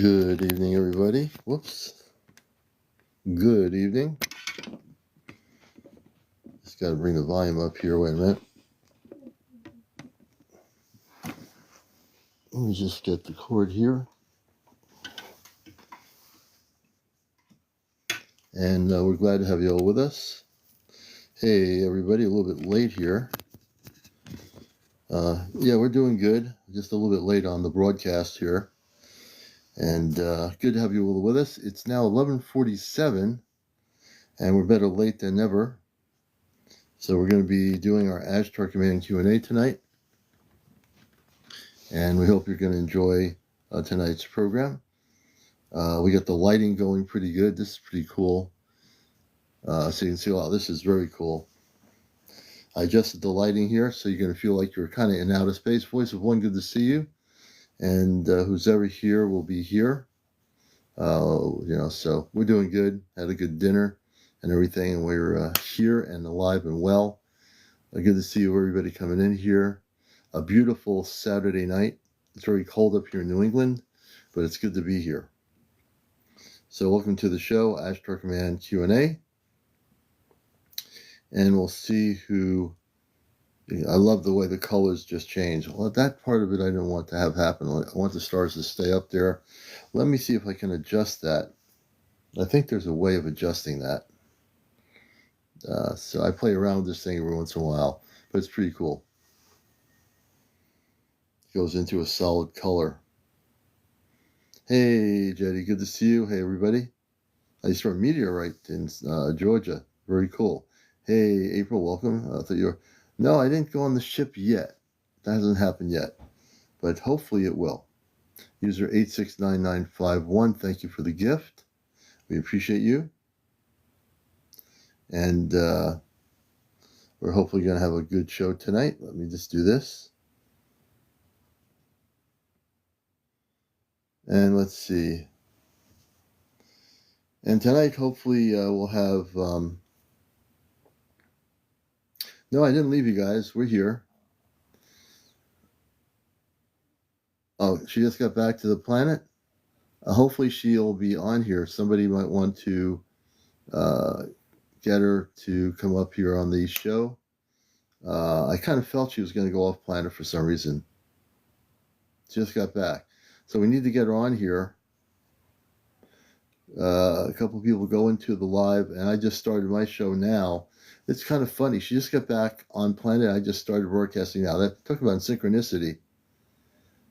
Good evening, everybody. Whoops. Good evening. Just got to bring the volume up here. Wait a minute. Let me just get the cord here. And we're glad to have you all with us. Hey, everybody, a little bit late here. Yeah, we're doing good. Just a little bit late on the broadcast here. And good to have you all with us. It's now 11:47, and we're better late than never. So we're going to be doing our Ashtar Command Q&A tonight. And we hope you're going to enjoy tonight's program. We got the lighting going pretty good. This is pretty cool. So you can see, wow, this is very cool. I adjusted the lighting here, so you're going to feel like you're kind of in outer space. Voice of One, good to see you. And who's ever here will be here. So we're doing good. Had a good dinner and everything, and we're here and alive and well. Good to see you, everybody coming in here. A beautiful Saturday night. It's very cold up here in New England, but it's good to be here. So welcome to the show, Ashtar Command Q&A. And we'll see who... I love the way the colors just change. Well, that part of it I didn't want to have happen. I want the stars to stay up there. Let me see if I can adjust that. I think there's a way of adjusting that. So I play around with this thing every once in a while, but it's pretty cool. It goes into a solid color. Hey, Jetty, good to see you. Hey, everybody. I saw a meteorite in Georgia. Very cool. Hey, April, welcome. I thought you were... No, I didn't go on the ship yet. That hasn't happened yet, but hopefully it will. User 869951, thank you for the gift. We appreciate you. And we're hopefully going to have a good show tonight. Let me just do this. And let's see. And tonight, hopefully, we'll have... No, I didn't leave you guys. We're here. Oh, she just got back to the planet? Hopefully she'll be on here. Somebody might want to get her to come up here on the show. I kind of felt she was going to go off planet for some reason. She just got back. So we need to get her on here. A couple of people go into the live, and I just started my show now. It's kind of funny. She just got back on planet. I just started broadcasting now. That talk about synchronicity.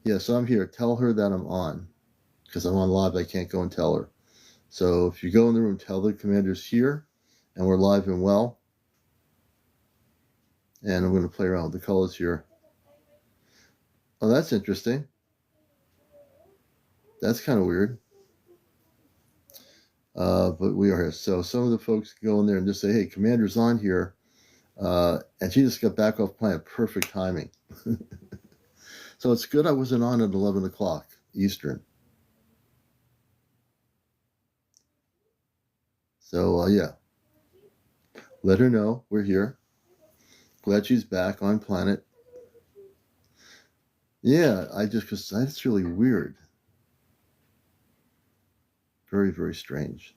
Yeah, so I'm here. Tell her that I'm on. Because I'm on live, I can't go and tell her. So if you go in the room, tell the commander's here. And we're live and well. And I'm going to play around with the colors here. Oh, that's interesting. That's kind of weird. But we are here. So some of the folks go in there and just say, hey, Commander's on here. And she just got back off planet. Perfect timing. So it's good I wasn't on at 11 o'clock Eastern. So, yeah. Let her know we're here. Glad she's back on planet. Yeah, because that's really weird. Very, very strange.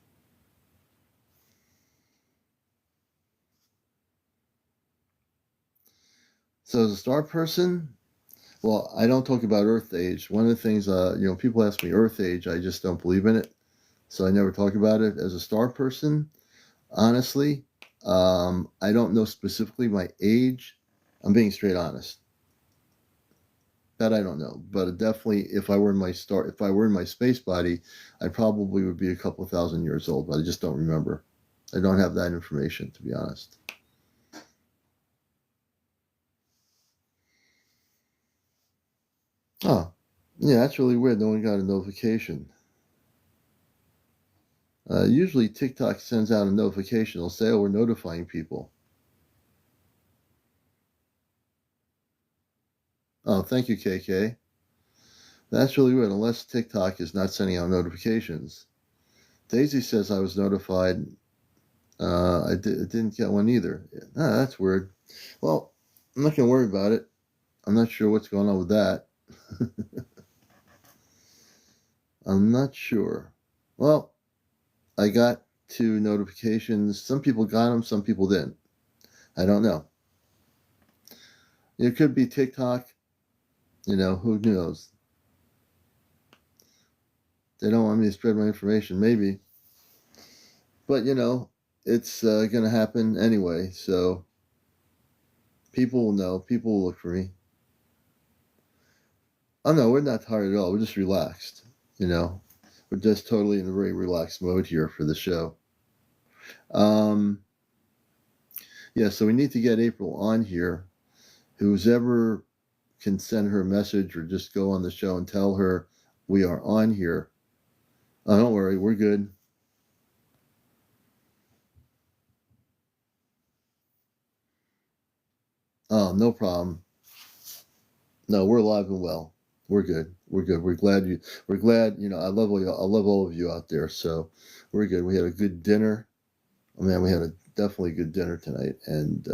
So as a star person, well, I don't talk about Earth age. One of the things, people ask me Earth age, I just don't believe in it. So I never talk about it. As a star person, honestly, I don't know specifically my age. I'm being straight honest. That I don't know, but definitely if I were in my space body, I probably would be a couple thousand years old, but I just don't remember. I don't have that information, to be honest. Oh, yeah, that's really weird. No one got a notification. Usually TikTok sends out a notification. They'll say, oh, we're notifying people. Oh, thank you, KK. That's really weird, unless TikTok is not sending out notifications. Daisy says I was notified. I didn't get one either. That's weird. Well, I'm not going to worry about it. I'm not sure what's going on with that. I'm not sure. Well, I got 2 notifications. Some people got them, some people didn't. I don't know. It could be TikTok. Who knows? They don't want me to spread my information, maybe. But, it's going to happen anyway. So people will know. People will look for me. Oh, no, we're not tired at all. We're just relaxed. We're just totally in a very relaxed mode here for the show. Yeah, so we need to get April on here. Who's ever can send her a message or just go on the show and tell her we are on here. Oh, don't worry, we're good. Oh, no problem. No, we're alive and well. We're good. We're good. We're glad. I love all you. I love all of you out there. So we're good. We had a good dinner. Oh man, we had a definitely good dinner tonight and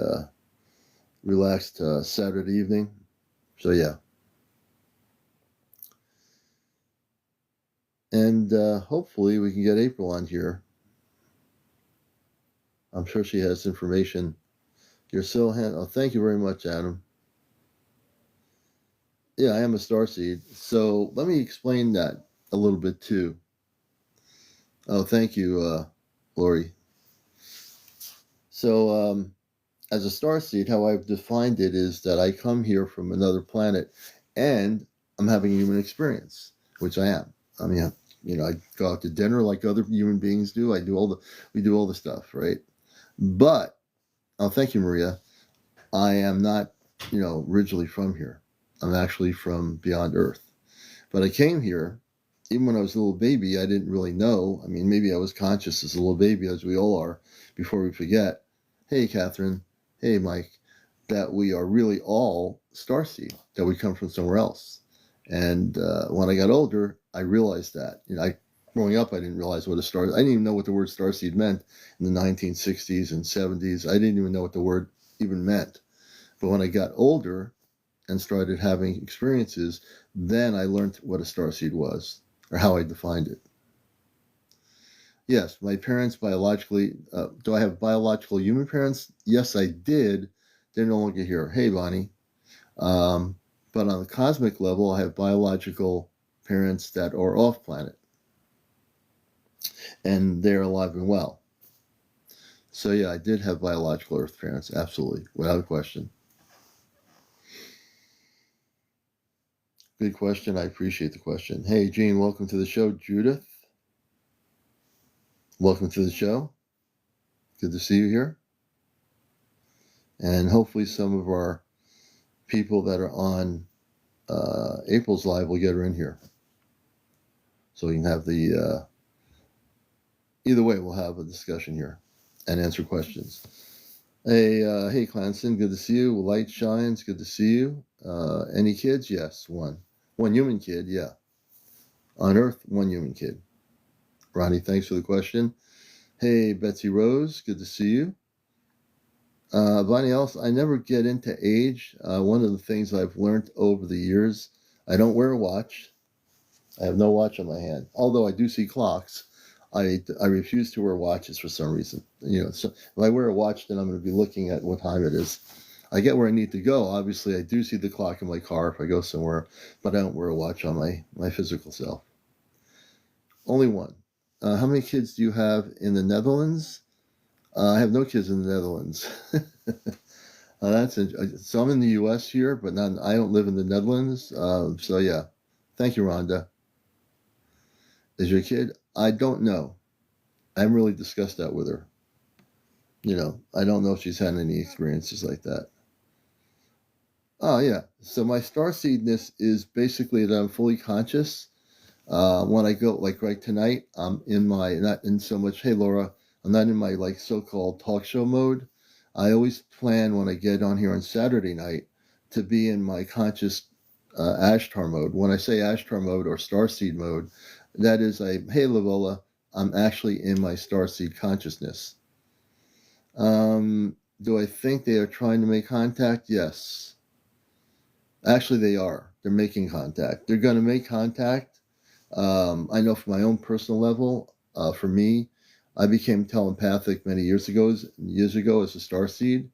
relaxed Saturday evening. So yeah. And hopefully we can get April on here. I'm sure she has information. You're so Oh, thank you very much, Adam. Yeah, I am a starseed. So let me explain that a little bit too. Oh, thank you, Lori. So as a starseed, how I've defined it is that I come here from another planet, and I'm having a human experience, which I am. I mean, I go out to dinner like other human beings do. We do all the stuff, right? But oh, thank you, Maria. I am not, originally from here. I'm actually from beyond Earth. But I came here, even when I was a little baby, I didn't really know. I mean, maybe I was conscious as a little baby, as we all are, before we forget. Hey, Catherine. Hey, Mike. That we are really all starseed, that we come from somewhere else. And when I got older, I realized that. Growing up, I didn't realize what I didn't even know what the word starseed meant in the 1960s and 70s. I didn't even know what the word even meant. But when I got older and started having experiences, then I learned what a starseed was, or how I defined it. Yes, my parents biologically, do I have biological human parents? Yes, I did. They're no longer here. Hey, Bonnie. But on the cosmic level, I have biological parents that are off planet, and they're alive and well. So yeah, I did have biological Earth parents, absolutely, without a question. Good question. I appreciate the question. Hey, Gene, welcome to the show. Judith, welcome to the show. Good to see you here. And hopefully some of our people that are on April's live will get her in here. So we can have either way, we'll have a discussion here and answer questions. Hey, Clanson, good to see you. Light Shines, good to see you. Any kids? Yes, one. One human kid, yeah. On Earth, one human kid. Ronnie, thanks for the question. Hey, Betsy Rose, good to see you. Bonnie else, I never get into age. One of the things I've learned over the years, I don't wear a watch. I have no watch on my hand. Although I do see clocks, I refuse to wear watches for some reason. So if I wear a watch, then I'm going to be looking at what time it is. I get where I need to go. Obviously, I do see the clock in my car if I go somewhere, but I don't wear a watch on my physical self. Only one. How many kids do you have in the Netherlands? I have no kids in the Netherlands. So I'm in the U.S. here, but I don't live in the Netherlands. So yeah, thank you, Rhonda. Is your kid? I don't know. I haven't really discussed that with her. I don't know if she's had any experiences like that. Oh yeah. So my starseedness is basically that I'm fully conscious. When I go, like right tonight, I'm not in so much, hey Laura, I'm not in my like so-called talk show mode. I always plan when I get on here on Saturday night to be in my conscious Ashtar mode. When I say Ashtar mode or starseed mode, that is hey Lavola, I'm actually in my starseed consciousness. Do I think they are trying to make contact? Yes. Actually, they are. They're making contact. They're going to make contact. I know from my own personal level, for me, I became telepathic many years ago as a starseed,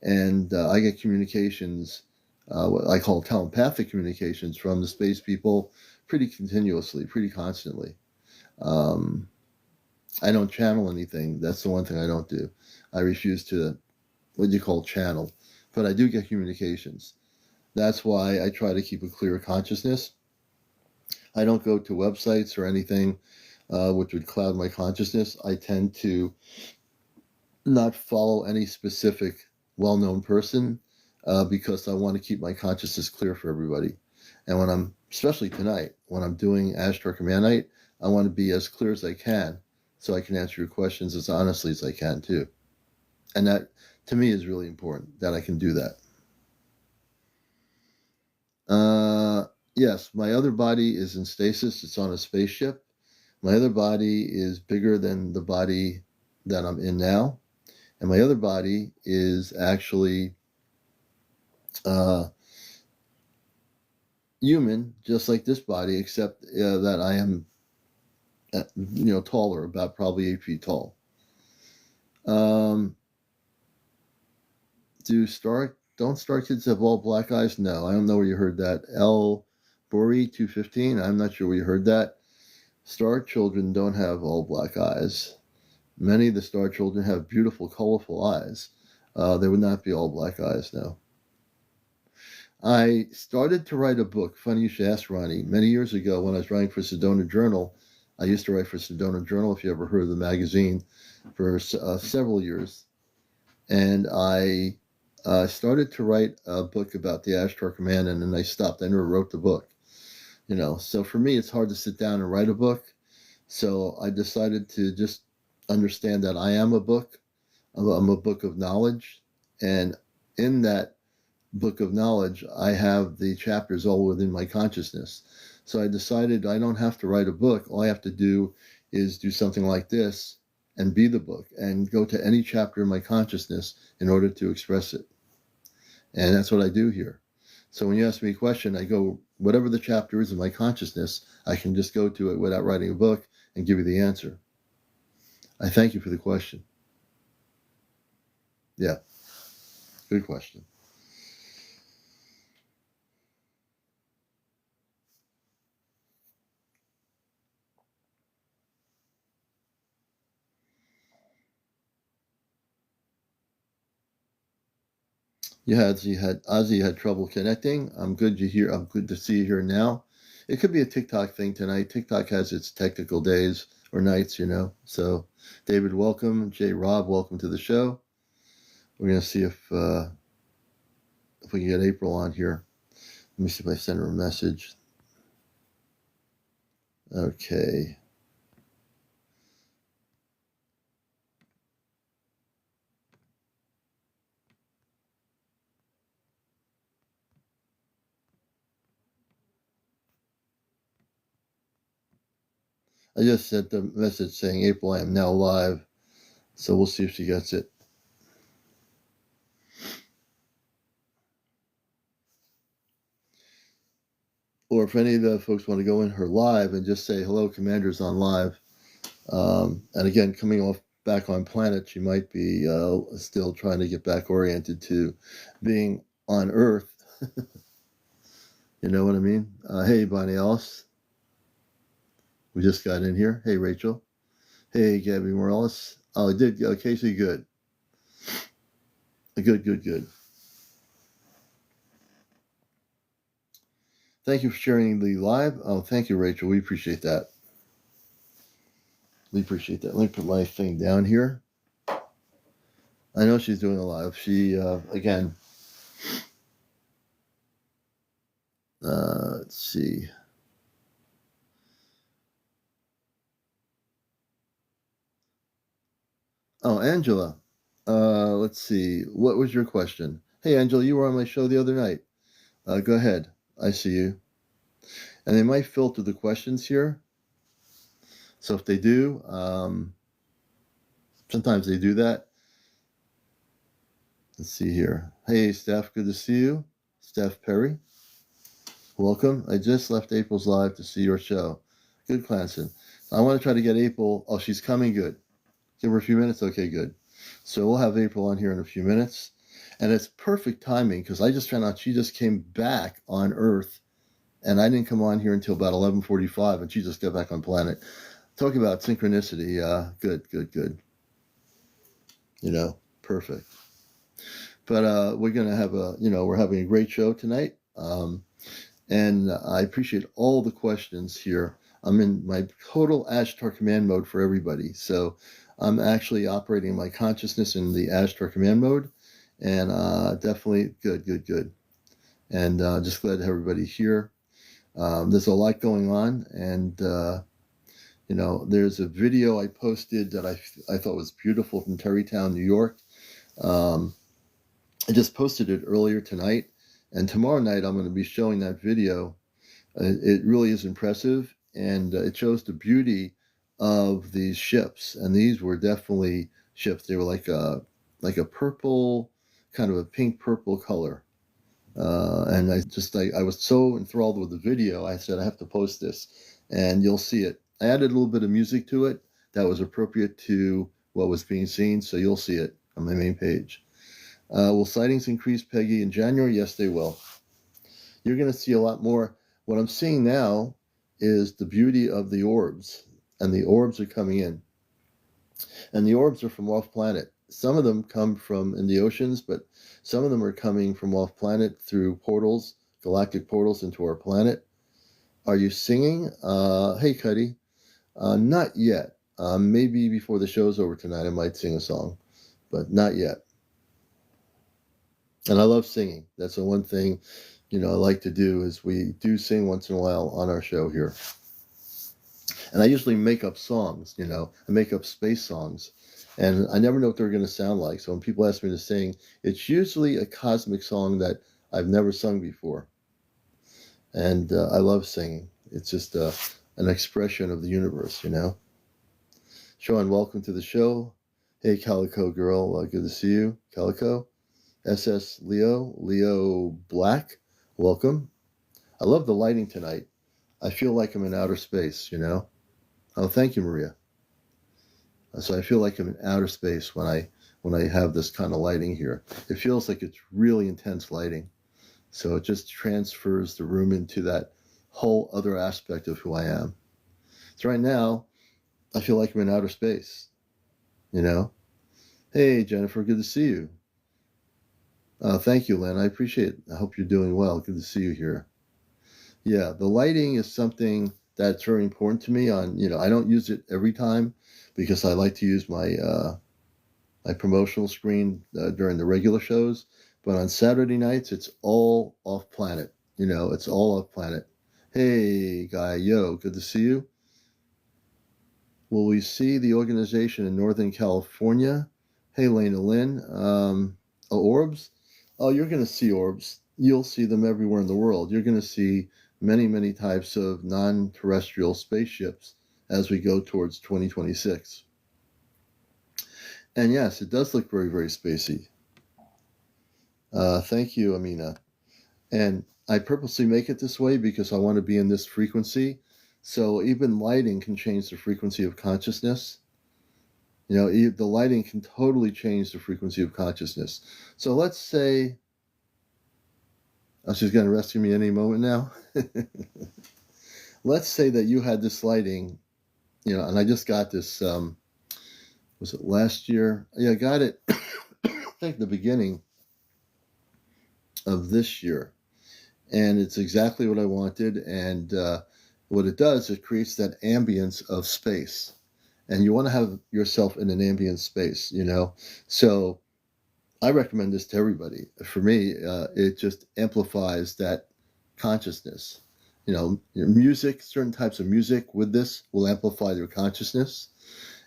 and I get communications, what I call telepathic communications from the space people pretty continuously, pretty constantly. Um, I don't channel anything. That's the one thing I don't do. I refuse to, what do you call channel? But I do get communications. That's why I try to keep a clear consciousness. I don't go to websites or anything which would cloud my consciousness. I tend to not follow any specific well-known person because I want to keep my consciousness clear for everybody. And when I'm, especially tonight, when I'm doing Ashtar Command Night, I want to be as clear as I can so I can answer your questions as honestly as I can too. And that, to me, is really important, that I can do that. Yes, my other body is in stasis. It's on a spaceship. My other body is bigger than the body that I'm in now. And my other body is actually human, just like this body, except that I am, taller, about probably 8 feet tall. Don't star kids have all black eyes? No, I don't know where you heard that. L. Bori 215. I'm not sure where you heard that. Star children don't have all black eyes. Many of the star children have beautiful, colorful eyes. They would not be all black eyes, no. I started to write a book. Funny you should ask, Ronnie. Many years ago, when I was writing for CmdrAleon, I used to write for CmdrAleon, if you ever heard of the magazine, for several years. And I started to write a book about the Ashtar Command, and then I stopped. I never wrote the book. So for me, it's hard to sit down and write a book. So I decided to just understand that I am a book. I'm a book of knowledge. And in that book of knowledge, I have the chapters all within my consciousness. So I decided I don't have to write a book. All I have to do is do something like this and be the book and go to any chapter in my consciousness in order to express it. And that's what I do here. So when you ask me a question, I go, whatever the chapter is in my consciousness, I can just go to it without writing a book and give you the answer. I thank you for the question. Yeah, good question. Ozzy had trouble connecting. I'm good to see you here now. It could be a TikTok thing tonight. TikTok has its technical days or nights, So, David, welcome. J. Rob, welcome to the show. We're gonna see if we can get April on here. Let me see if I send her a message. Okay. I just sent the message saying, April, I am now live. So we'll see if she gets it. Or if any of the folks want to go in her live and just say, hello, Commander's on live. And again, coming back on planet, she might be still trying to get back oriented to being on Earth. You know what I mean? Hey, Bonnie Alice. We just got in here. Hey, Rachel. Hey, Gabby Morales. Oh, I did. Casey, good. Good. Thank you for sharing the live. Oh, thank you, Rachel. We appreciate that. Let me put my thing down here. I know she's doing a live. She, again, let's see. Oh, Angela. Let's see. What was your question? Hey, Angela, you were on my show the other night. Go ahead. I see you. And they might filter the questions here. So if they do, sometimes they do that. Let's see here. Hey, Steph, good to see you. Steph Perry, welcome. I just left April's live to see your show. Good, Clanson. I want to try to get April. Oh, she's coming. Good. Give her a few minutes. Okay, good. So we'll have April on here in a few minutes. And it's perfect timing because I just found out she just came back on Earth, and I didn't come on here until about 11:45, and she just got back on planet. Talk about synchronicity. Good. Perfect. But we're going to have we're having a great show tonight. And I appreciate all the questions here. I'm in my total Ashtar command mode for everybody. So I'm actually operating my consciousness in the Ashtar command mode. And definitely good. And just glad to have everybody here. There's a lot going on. And, there's a video I posted that I thought was beautiful from Terrytown, New York. I just posted it earlier tonight. And tomorrow night, I'm going to be showing that video. It really is impressive. And it shows the beauty of these ships. And these were definitely ships. They were like a purple, kind of a pink purple color. And I was so enthralled with the video, I said, I have to post this. And you'll see it. I added a little bit of music to it that was appropriate to what was being seen. So you'll see it on my main page. Will sightings increase, Peggy, in January? Yes, they will. You're going to see a lot more. What I'm seeing now is the beauty of the orbs, and the orbs are coming in. And the orbs are from off planet. Some of them come from in the oceans, but some of them are coming from off planet through portals, galactic portals into our planet. Are you singing? Hey, Cuddy. Not yet. Maybe before the show's over tonight, I might sing a song, but not yet. And I love singing. That's the one thing, I like to do is we do sing once in a while on our show here. And I usually make up songs, I make up space songs. And I never know what they're going to sound like. So when people ask me to sing, it's usually a cosmic song that I've never sung before. And I love singing. It's just an expression of the universe, Sean, welcome to the show. Hey, Calico girl, good to see you. Calico. SS Leo Black, welcome. I love the lighting tonight. I feel like I'm in outer space, Oh, thank you, Maria. So I feel like I'm in outer space when I have this kind of lighting here. It feels like it's really intense lighting. So it just transfers the room into that whole other aspect of who I am. So right now, I feel like I'm in outer space, Hey, Jennifer, good to see you. Thank you, Len. I appreciate it. I hope you're doing well. Good to see you here. Yeah, the lighting is something that's very important to me. I don't use it every time because I like to use my my promotional screen during the regular shows. But on Saturday nights, it's all off planet. It's all off planet. Hey, Guy, yo, good to see you. Will we see the organization in Northern California? Hey, Lena Lynn. Orbs? Oh, you're going to see orbs. You'll see them everywhere in the world. You're going to see many types of non-terrestrial spaceships as we go towards 2026. And yes, it does look very spacey. Thank you, Amina. And I purposely make it this way because I want to be in this frequency. So even lighting can change the frequency of consciousness. The lighting can totally change the frequency of consciousness. So let's say, she's going to rescue me any moment now. Let's say that you had this lighting, and I just got this, was it last year? Yeah, I got it, I think the beginning of this year. And it's exactly what I wanted. And what it does, it creates that ambience of space. And you want to have yourself in an ambient space, So I recommend this to everybody. For me, it just amplifies that consciousness. Music, certain types of music with this will amplify their consciousness.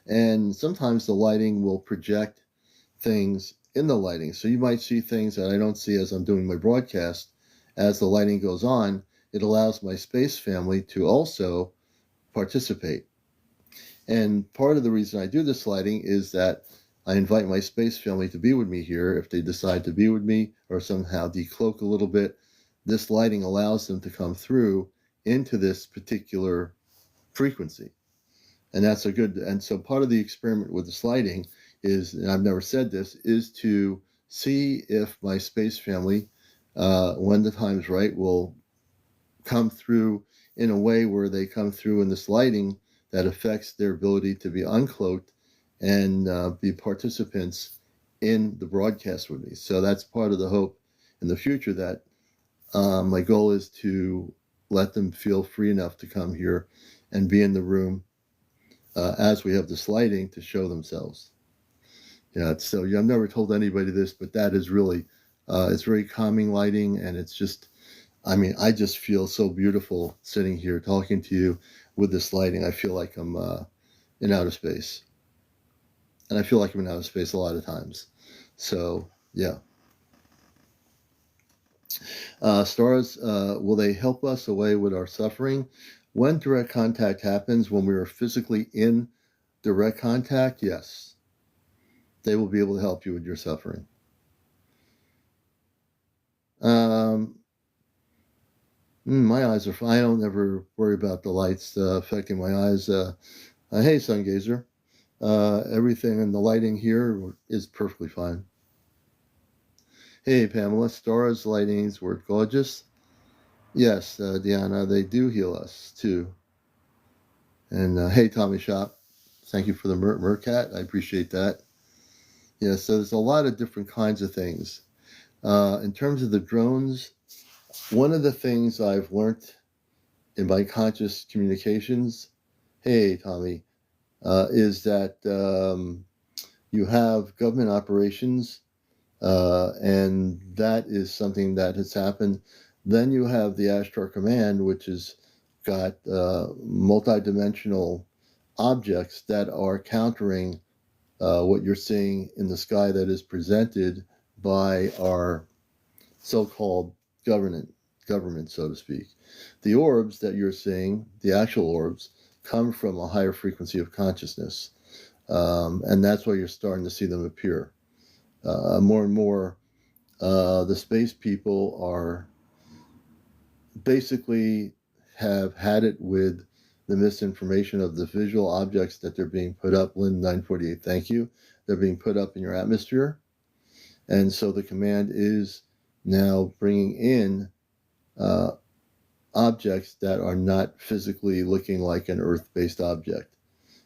And sometimes the lighting will project things in the lighting. So you might see things that I don't see as I'm doing my broadcast. As the lighting goes on, it allows my space family to also participate. And part of the reason I do this lighting is that I invite my space family to be with me here. If they decide to be with me or somehow decloak a little bit, this lighting allows them to come through into this particular frequency. And that's a good, and so part of the experiment with the sliding is, and I've never said this, is to see if my space family, when the time's right, will come through in a way where they come through in this lighting that affects their ability to be uncloaked and be participants in the broadcast with me. So that's part of the hope in the future, that my goal is to let them feel free enough to come here and be in the room as we have this lighting to show themselves. Yeah, so I've never told anybody this, but that is really, it's very calming lighting, and it's just, I mean, I just feel so beautiful sitting here talking to you with this lighting. I feel like I'm in outer space. And I feel like I'm in outer space a lot of times. So, yeah. Stars, will they help us away with our suffering? When direct contact happens, when we are physically in direct contact, yes. They will be able to help you with your suffering. My eyes are fine. I don't ever worry about the lights affecting my eyes. Hey, sun gazer. Everything in the lighting here is perfectly fine. Hey, Pamela. Stars, lightings were gorgeous. Yes, Deanna, they do heal us too. And hey, Tommy Shop. Thank you for the Mercat. I appreciate that. Yeah, so there's a lot of different kinds of things. In terms of the drones, one of the things I've learned in my conscious communications, hey, Tommy, is that you have government operations, and that is something that has happened. Then you have the Ashtar Command, which has got multidimensional objects that are countering what you're seeing in the sky that is presented by our so-called government, so to speak. The orbs that you're seeing, the actual orbs, come from a higher frequency of consciousness. And that's why you're starting to see them appear. More and more, the space people are basically have had it with the misinformation of the visual objects that they're being put up. Lynn 948, thank you. They're being put up in your atmosphere. And so the command is now bringing in objects that are not physically looking like an Earth-based object.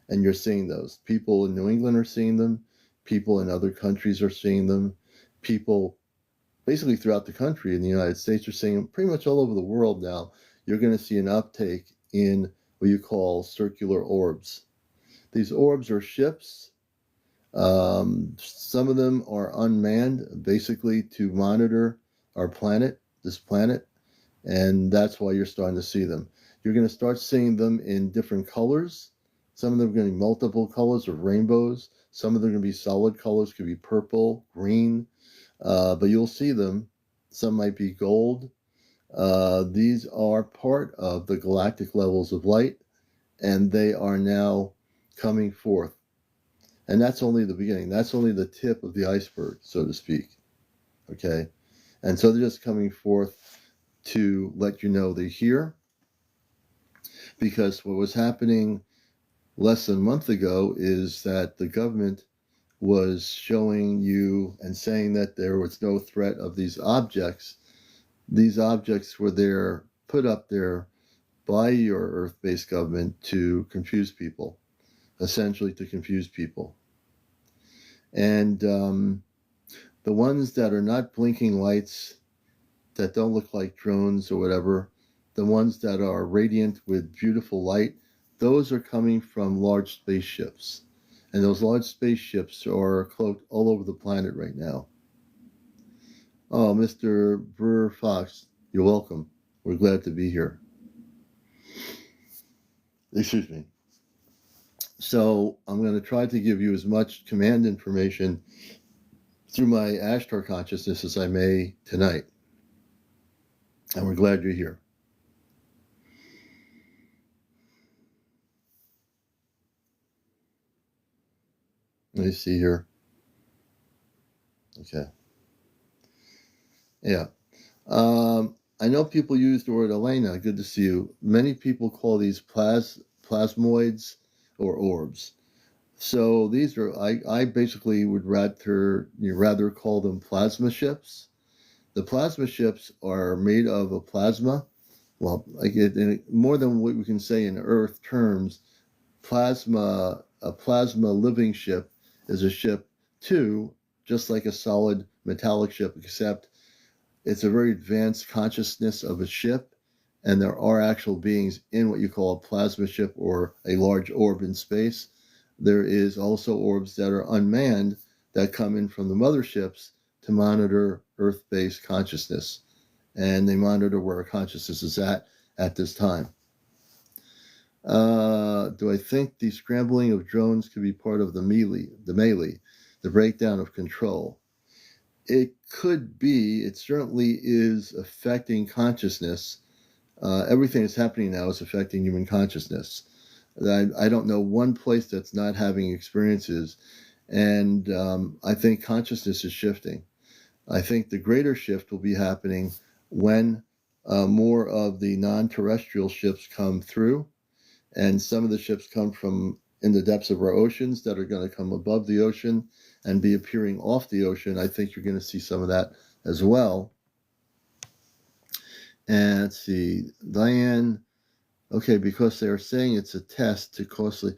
And you're seeing those. People in New England are seeing them. People in other countries are seeing them. People basically throughout the country in the United States are seeing them. Pretty much all over the world now, you're going to see an uptake in what you call circular orbs. These orbs are ships. Some of them are unmanned, basically to monitor our planet, this planet, and that's why you're starting to see them. You're going to start seeing them in different colors. Some of them are going to be multiple colors of rainbows. Some of them are going to be solid colors, could be purple, green, but you'll see them. Some might be gold. These are part of the galactic levels of light, and they are now coming forth. And that's only the beginning. That's only the tip of the iceberg, so to speak. Okay? And so they're just coming forth to let you know they're here. Because what was happening less than a month ago is that the government was showing you and saying that there was no threat of these objects. These objects were there, put up there by your Earth-based government to confuse people, essentially to confuse people. And the ones that are not blinking lights, that don't look like drones or whatever, the ones that are radiant with beautiful light, those are coming from large spaceships. And those large spaceships are cloaked all over the planet right now. Oh, Mr. Brewer Fox, you're welcome. We're glad to be here. Excuse me. So I'm going to try to give you as much command information through my Ashtar consciousness as I may tonight. And we're glad you're here. Let me see here. Okay. Yeah. I know people use the word Elena. Good to see you. Many people call these plasmoids or orbs. So these are, I basically would rather call them plasma ships. The plasma ships are made of a plasma. Well, more than what we can say in Earth terms, a plasma living ship is a ship too, just like a solid metallic ship, except it's a very advanced consciousness of a ship, and there are actual beings in what you call a plasma ship or a large orb in space. There is also orbs that are unmanned that come in from the motherships to monitor Earth-based consciousness, and they monitor where our consciousness is at this time. Do I think the scrambling of drones could be part of the melee, the breakdown of control? It could be. It certainly is affecting consciousness. Everything that's happening now is affecting human consciousness. I don't know one place that's not having experiences, and I think consciousness is shifting. I think the greater shift will be happening when more of the non-terrestrial ships come through, and some of the ships come from in the depths of our oceans that are going to come above the ocean and be appearing off the ocean. I think you're going to see some of that as well. And let's see, Diane. Okay, because they are saying it's a test to costly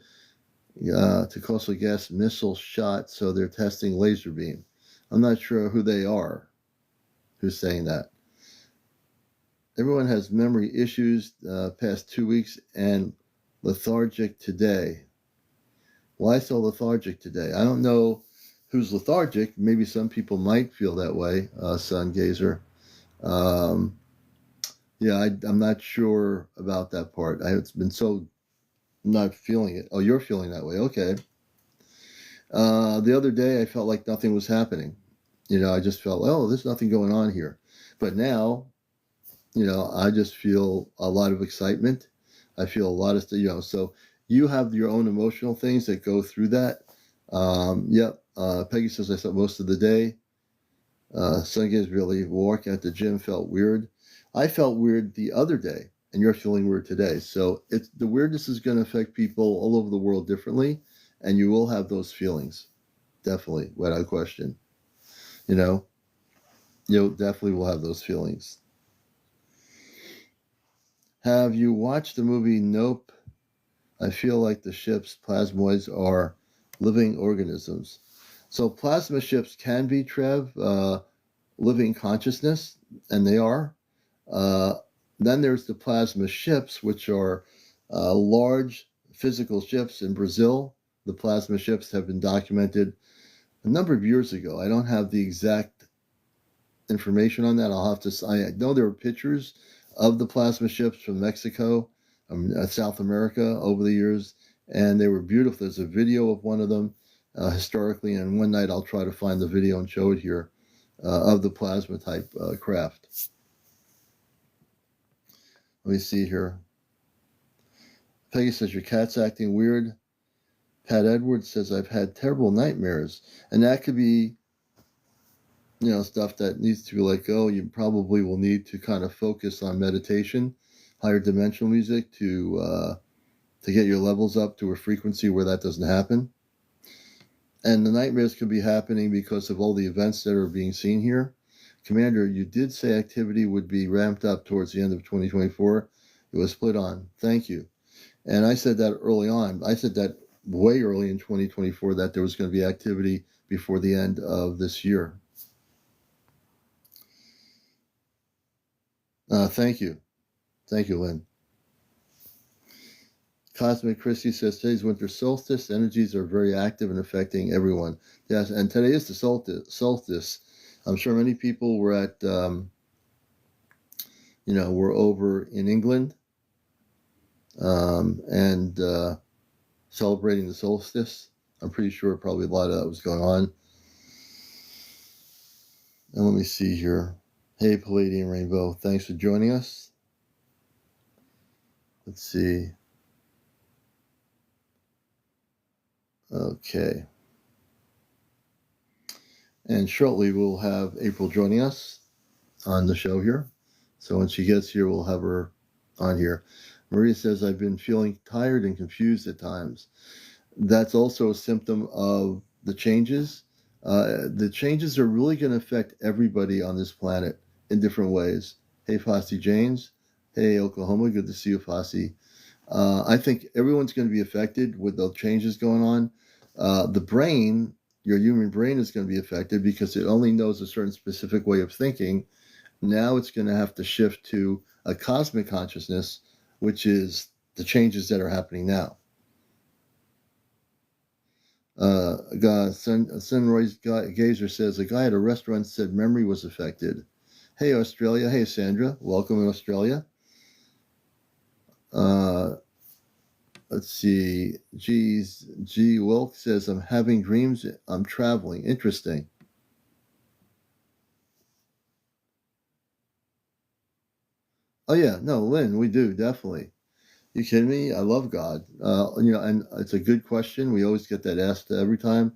gas missile shot, so they're testing laser beam. I'm not sure who they are who's saying that. Everyone has memory issues past 2 weeks and lethargic today. Why so lethargic today? I don't know who's lethargic. Maybe some people might feel that way, Sun Gazer. Yeah, I'm not sure about that part. It's been so not feeling it. Oh, you're feeling that way. Okay. The other day, I felt like nothing was happening. I just felt, oh, there's nothing going on here. But now, I just feel a lot of excitement. I feel a lot of, so you have your own emotional things that go through that. Yep. Peggy says I slept most of the day. Sungaze really walk at the gym felt weird. I felt weird the other day, and you're feeling weird today. So the weirdness is going to affect people all over the world differently, and you will have those feelings, definitely, without question. You definitely will have those feelings. Have you watched the movie Nope? I feel like the ship's plasmoids are living organisms. So plasma ships can be, Trev, living consciousness, and they are. Then there's the plasma ships, which are large physical ships in Brazil. The plasma ships have been documented a number of years ago. I don't have the exact information on that. I know there were pictures of the plasma ships from Mexico, South America over the years, and they were beautiful. There's a video of one of them historically, and one night I'll try to find the video and show it here of the plasma type craft. Let me see here. Peggy says, your cat's acting weird. Pat Edwards says, I've had terrible nightmares. And that could be, stuff that needs to be let go. You probably will need to kind of focus on meditation, higher dimensional music to get your levels up to a frequency where that doesn't happen. And the nightmares could be happening because of all the events that are being seen here. Commander, you did say activity would be ramped up towards the end of 2024. It was split on. Thank you. And I said that early on. I said that way early in 2024 that there was going to be activity before the end of this year. Thank you. Thank you, Lynn. Cosmic Christie says, today's winter solstice. Energies are very active and affecting everyone. Yes, and today is the solstice. I'm sure many people were at, we're over in England and celebrating the solstice. I'm pretty sure probably a lot of that was going on. And let me see here. Hey, Palladium Rainbow, thanks for joining us. Let's see. Okay. And shortly we'll have April joining us on the show here. So when she gets here, we'll have her on here. Maria says, I've been feeling tired and confused at times. That's also a symptom of the changes. The changes are really going to affect everybody on this planet in different ways. Hey, Fossey James. Hey, Oklahoma. Good to see you, Fossey. I think everyone's going to be affected with the changes going on. The brain, your human brain, is going to be affected because it only knows a certain specific way of thinking. Now it's going to have to shift to a cosmic consciousness, which is the changes that are happening now. Sunrise Gazer says, a guy at a restaurant said memory was affected. Hey, Australia. Hey, Sandra. Welcome in Australia. Let's see. G. Wilk says, I'm having dreams. I'm traveling. Interesting. Oh, yeah. No, Lynn, we do, definitely. You kidding me? I love God. And it's a good question. We always get that asked every time.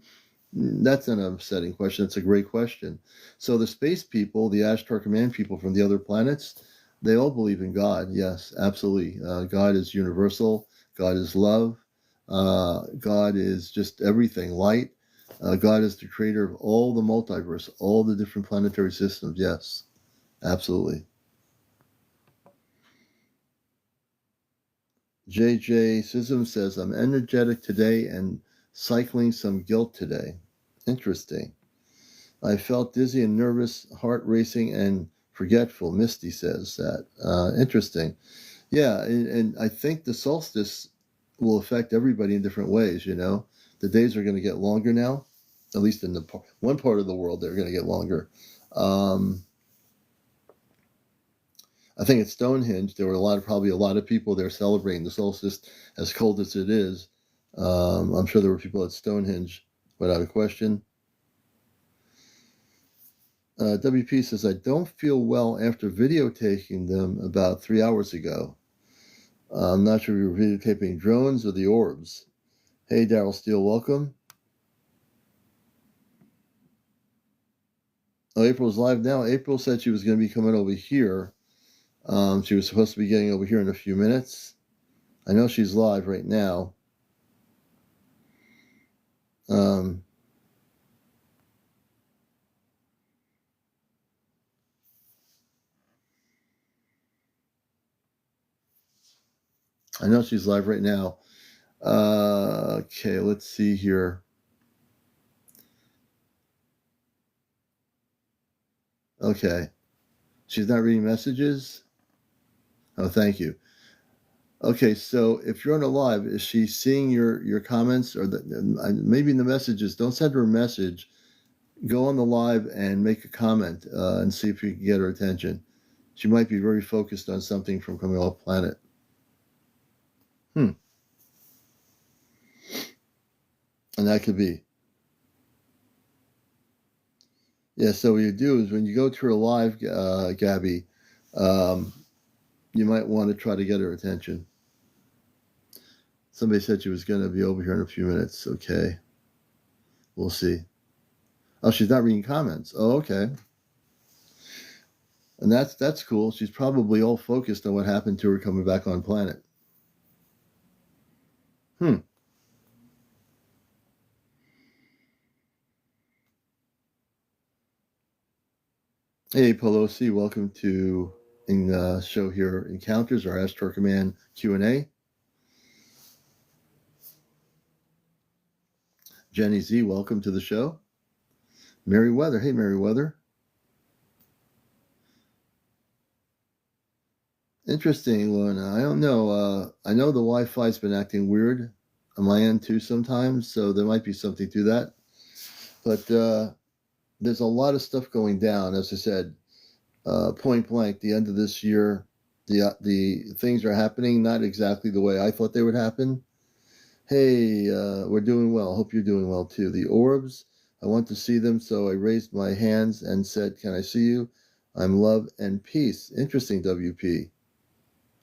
That's an upsetting question. It's a great question. So the space people, the Ashtar Command people from the other planets, they all believe in God. Yes, absolutely. God is universal. God is love. God is just everything, light. God is the creator of all the multiverse, all the different planetary systems. Yes, absolutely. JJ Sism says, I'm energetic today and cycling some guilt today. Interesting. I felt dizzy and nervous, heart racing and forgetful. Misty says that. Interesting. Yeah, and I think the solstice will affect everybody in different ways, you know. The days are going to get longer now, at least in the one part of the world, they're going to get longer. I think at Stonehenge, there were probably a lot of people there celebrating the solstice, as cold as it is. I'm sure there were people at Stonehenge, without a question. WP says, I don't feel well after videotaping them about 3 hours ago. I'm not sure if you were videotaping drones or the orbs. Hey, Daryl Steele, welcome. Oh, April's live now. April said she was going to be coming over here. She was supposed to be getting over here in a few minutes. I know she's live right now. I know she's live right now. Okay, let's see here. Okay. She's not reading messages? Oh, thank you. Okay, so if you're on a live, is she seeing your comments or maybe in the messages? Don't send her a message. Go on the live and make a comment and see if you can get her attention. She might be very focused on something from coming off planet. And that could be. Yeah, so what you do is when you go to her live, Gabby, you might want to try to get her attention. Somebody said she was going to be over here in a few minutes. Okay. We'll see. Oh, she's not reading comments. Oh, okay. And that's cool. She's probably all focused on what happened to her coming back on planet. Hey, Pelosi, welcome to show here, Encounters, our Ashtar Command Q&A. Jenny Z, welcome to the show. Merriweather, hey, Merriweather. Interesting, Lorna. I don't know. I know the Wi-Fi's been acting weird on my end too sometimes, so there might be something to that. But there's a lot of stuff going down, as I said. Point blank, the end of this year, the things are happening not exactly the way I thought they would happen. Hey, we're doing well. Hope you're doing well too. The orbs, I want to see them, so I raised my hands and said, "Can I see you? I'm love and peace." Interesting, WP.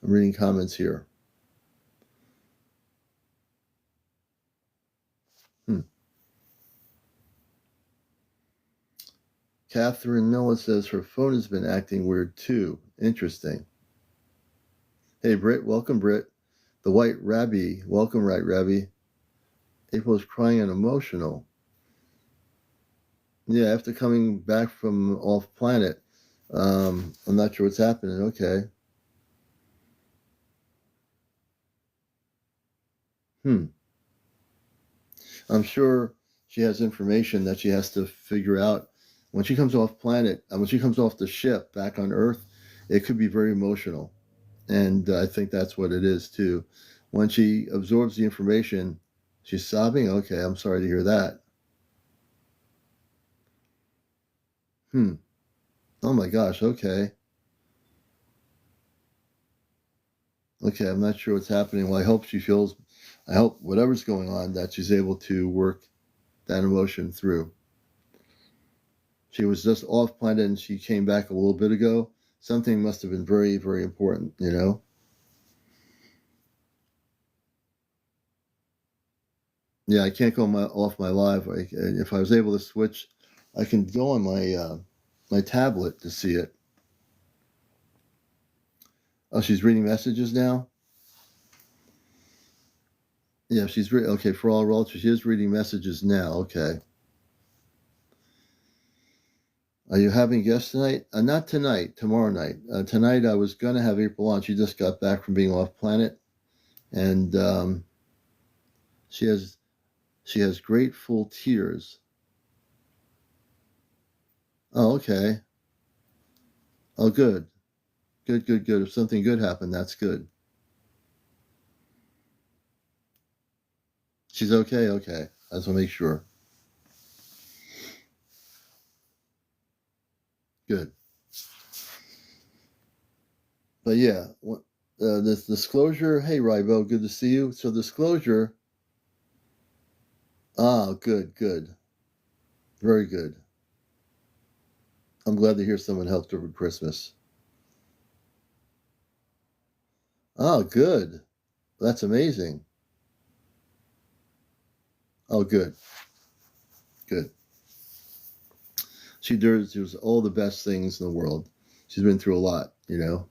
I'm reading comments here. Catherine Miller says her phone has been acting weird too. Interesting. Hey, Britt, welcome, Britt. The White Rabbi, welcome, Right Rabbi. April is crying and emotional. Yeah, after coming back from off planet, I'm not sure what's happening. Okay. I'm sure she has information that she has to figure out. When she comes off planet, when she comes off the ship back on Earth, it could be very emotional. And I think that's what it is too. When she absorbs the information, she's sobbing. Okay, I'm sorry to hear that. Hmm. Oh my gosh. Okay. Okay. I'm not sure what's happening. Well, I hope whatever's going on that she's able to work that emotion through. She was just off planet and she came back a little bit ago. Something must have been very, very important, you know? Yeah, I can't go off my live. If I was able to switch, I can go on my tablet to see it. Oh, she's reading messages now? Yeah, okay, for all relatives, she is reading messages now. Okay. Are you having guests tonight? Not tonight, tomorrow night. Tonight I was going to have April on. She just got back from being off planet. And she has grateful tears. Oh, okay. Oh, good. Good, good, good. If something good happened, that's good. She's okay? Okay. I just want to make sure. Good. But yeah, this disclosure. Hey, Ribo, good to see you. So, disclosure. Ah, good, good. Very good. I'm glad to hear someone helped over Christmas. Oh, good. That's amazing. Oh, good. Good. She does all the best things in the world. She's been through a lot, you know.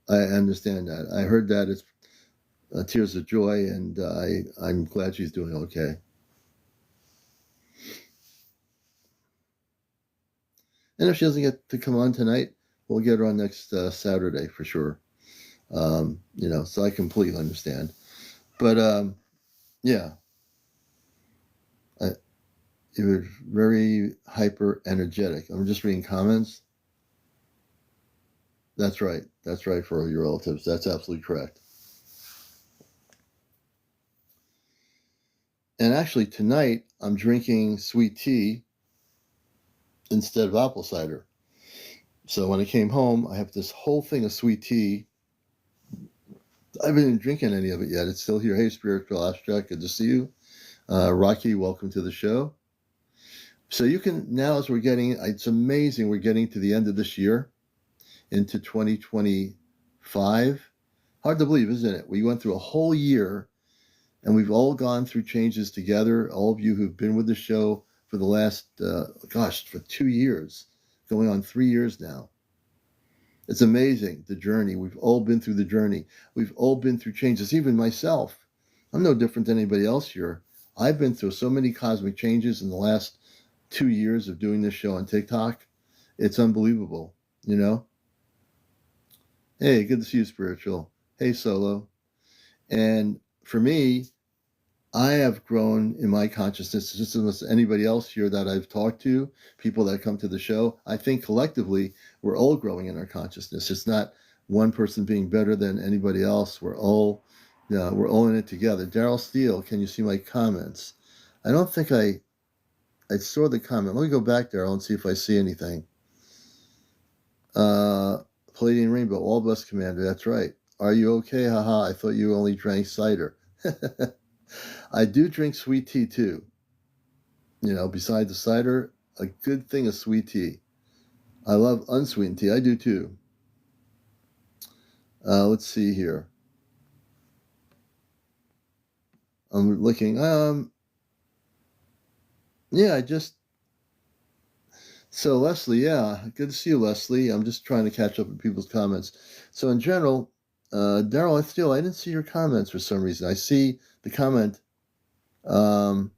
I understand that. I heard that. It's tears of joy, and I'm glad she's doing okay. And if she doesn't get to come on tonight, we'll get her on next Saturday for sure. You know, so I completely understand. But yeah, I, it was very hyper energetic. I'm just reading comments. That's right. That's right for all your relatives. That's absolutely correct. And actually, tonight I'm drinking sweet tea instead of apple cider. So when I came home, I have this whole thing of sweet tea. I haven't been drinking any of it yet. It's still here. Hey, Spiritual Ashtar, good to see you. Rocky, welcome to the show. So you can now, as we're getting, it's amazing. We're getting to the end of this year into 2025. Hard to believe, isn't it? We went through a whole year and we've all gone through changes together. All of you who've been with the show for the last, for 2 years, going on 3 years now. It's amazing, the journey. We've all been through the journey. We've all been through changes, even myself. I'm no different than anybody else here. I've been through so many cosmic changes in the last 2 years of doing this show on TikTok. It's unbelievable, you know? Hey, good to see you, Spiritual. Hey, Solo. And for me, I have grown in my consciousness just as much as anybody else here that I've talked to, people that come to the show. I think collectively, we're all growing in our consciousness. It's not one person being better than anybody else. We're all in it together. Daryl Steele, can you see my comments? I don't think I saw the comment. Let me go back, Daryl, and see if I see anything. Palladian Rainbow, all of us, Commander. That's right. Are you okay? Haha, I thought you only drank cider. I do drink sweet tea too. You know, besides the cider, a good thing is sweet tea. I love unsweetened tea. I do too. Let's see here. I'm looking. Yeah, I just So Leslie, yeah, good to see you, Leslie. I'm just trying to catch up with people's comments. So in general, Daryl, I didn't see your comments for some reason. I see the comment, um,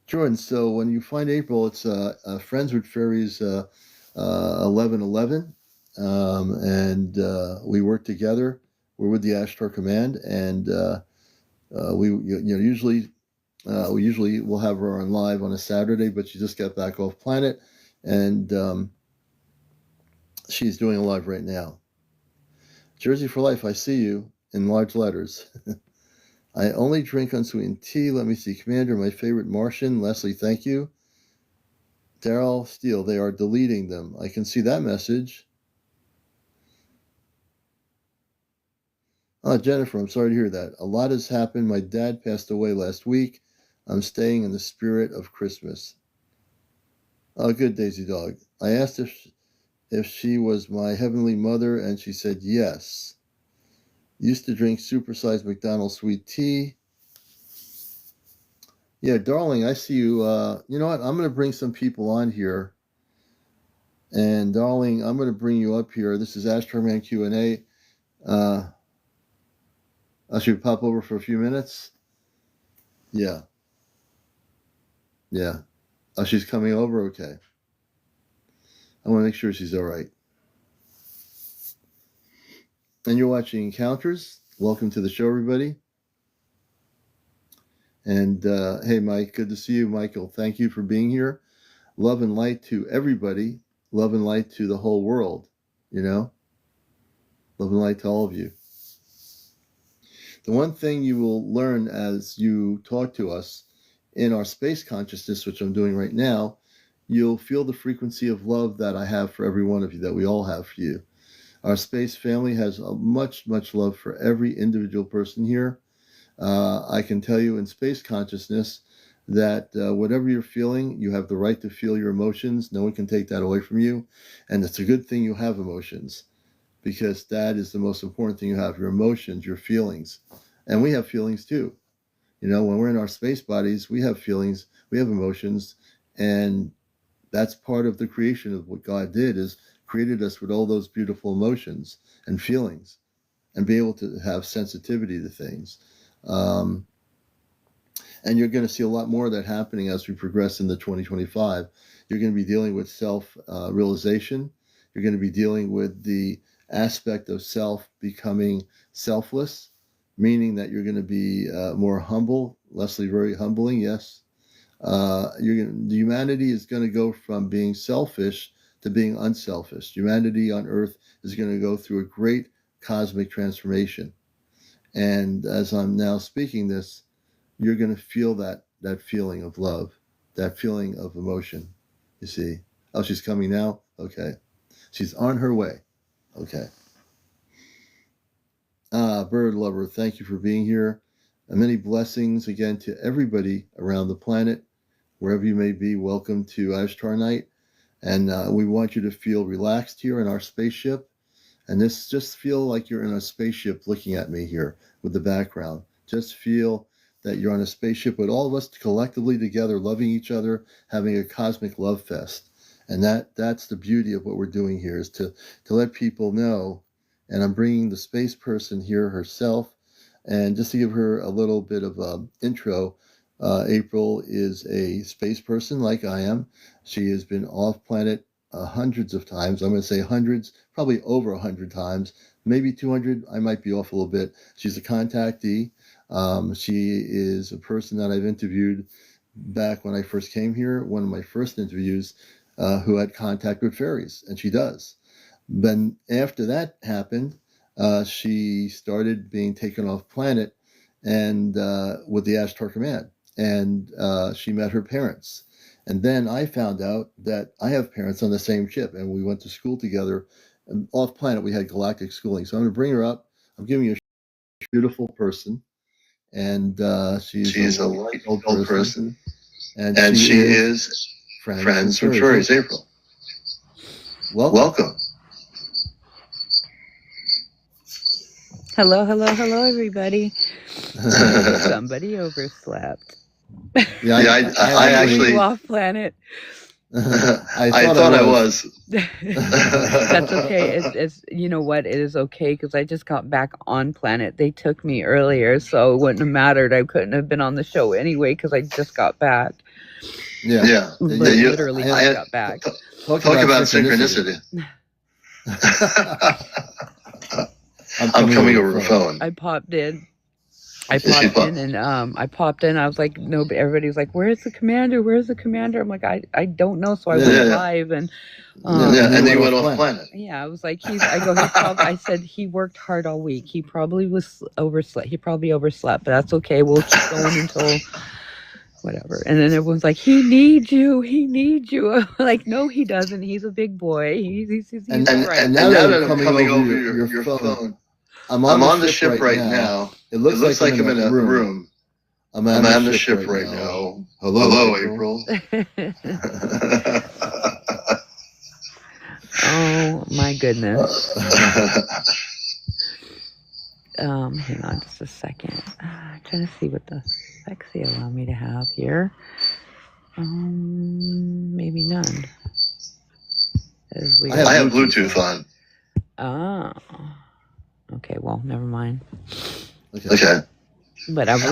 Jordan. So when you find April, it's Friends with Fairies 1111, and we work together. We're with the Ashtar Command, and usually we usually will have her on live on a Saturday, but she just got back off planet, and she's doing a live right now. Jersey for life, I see you in large letters. I only drink unsweetened tea. Let me see. Commander, my favorite Martian. Leslie, thank you. Daryl Steele, they are deleting them. I can see that message. Oh, Jennifer, I'm sorry to hear that. A lot has happened. My dad passed away last week. I'm staying in the spirit of Christmas. Oh, good, Daisy Dog. I asked if she was my heavenly mother, and she said yes. Used to drink supersized McDonald's sweet tea. Yeah, darling, I see you. You know what? I'm going to bring some people on here. And darling, I'm going to bring you up here. This is Ashtar Man Q&A. I should pop over for a few minutes. Yeah. Yeah. Oh, she's coming over? Okay. I want to make sure she's all right. And you're watching Encounters. Welcome to the show, everybody. And hey, Mike, good to see you, Michael. Thank you for being here. Love and light to everybody. Love and light to the whole world, you know? Love and light to all of you. The one thing you will learn as you talk to us in our space consciousness, which I'm doing right now, you'll feel the frequency of love that I have for every one of you, that we all have for you. Our space family has much, much love for every individual person here. I can tell you in space consciousness that whatever you're feeling, you have the right to feel your emotions. No one can take that away from you. And it's a good thing you have emotions, because that is the most important thing you have, your emotions, your feelings. And we have feelings too. You know, when we're in our space bodies, we have feelings, we have emotions, and that's part of the creation of what God did, is created us with all those beautiful emotions and feelings, and be able to have sensitivity to things. And you're going to see a lot more of that happening as we progress into 2025. You're going to be dealing with self-realization. You're going to be dealing with the aspect of self becoming selfless, meaning that you're going to be more humble. Leslie, very humbling, yes. Humanity is going to go from being selfish to being unselfish. Humanity on Earth is going to go through a great cosmic transformation. And as I'm now speaking this, you're going to feel that feeling of love, that feeling of emotion, you see. Oh, she's coming now? Okay. She's on her way. Okay. Bird lover, thank you for being here. And many blessings again to everybody around the planet, wherever you may be. Welcome to Ashtar Night. And we want you to feel relaxed here in our spaceship. And just feel like you're in a spaceship looking at me here with the background. Just feel that you're on a spaceship with all of us collectively together, loving each other, having a cosmic love fest. And that's the beauty of what we're doing here, is to let people know. And I'm bringing the space person here herself. And just to give her a little bit of an intro, April is a space person like I am. She has been off planet hundreds of times. I'm going to say hundreds, probably over 100 times, maybe 200. I might be off a little bit. She's a contactee. She is a person that I've interviewed back when I first came here, one of my first interviews, who had contact with fairies, and she does. Then after that happened, she started being taken off planet and with the Ashtar Command, and she met her parents. And then I found out that I have parents on the same ship, and we went to school together. And off planet, we had galactic schooling. So I'm going to bring her up. I'm giving you a beautiful person, and she's a light-filled person, and she is Friends from Furries. April. Welcome. Hello, everybody. Somebody overslept. Yeah, I actually off planet. I thought I was. That's okay. It's you know what? It is okay because I just got back on planet. They took me earlier, so it wouldn't have mattered. I couldn't have been on the show anyway because I just got back. Yeah. Literally just got back. Talk about synchronicity. I'm coming over the phone. I popped in. I popped in. I was like, no, but everybody was like, "Where's the commander? Where's the commander?" I'm like, I don't know. So I went live and and then he went off planet. Yeah, I was like, I said he worked hard all week. He probably was overslept. He probably overslept, but that's okay. We'll keep going until whatever. And then everyone's like, he needs you. He needs you. I'm like, no, he doesn't. He's a big boy. He's and now that I'm coming over your phone. I'm on the ship right now. It looks like I'm in a room. I'm on the ship right now. Hello, April. Oh my goodness. Hang on just a second. I'm trying to see what the specs they allow me to have here. Maybe none. I have Bluetooth on. Oh. Okay, well, never mind. Okay. But I was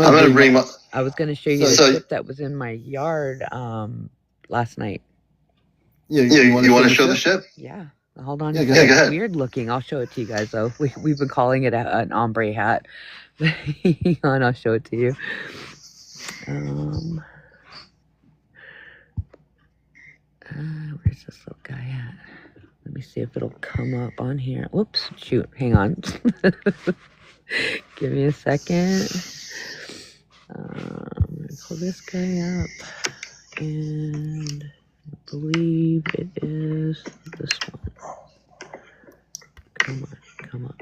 going to show you the ship that was in my yard last night. Yeah, you want to show the ship? Yeah. Hold on. Yeah, go ahead. Weird looking. I'll show it to you guys, though. We've been calling it an ombre hat. Hang on, I'll show it to you. Where's this little guy at? Let me see if it'll come up on here. Whoops, shoot, hang on. Give me a second. I'm going to pull this guy up. And I believe it is this one. Come on.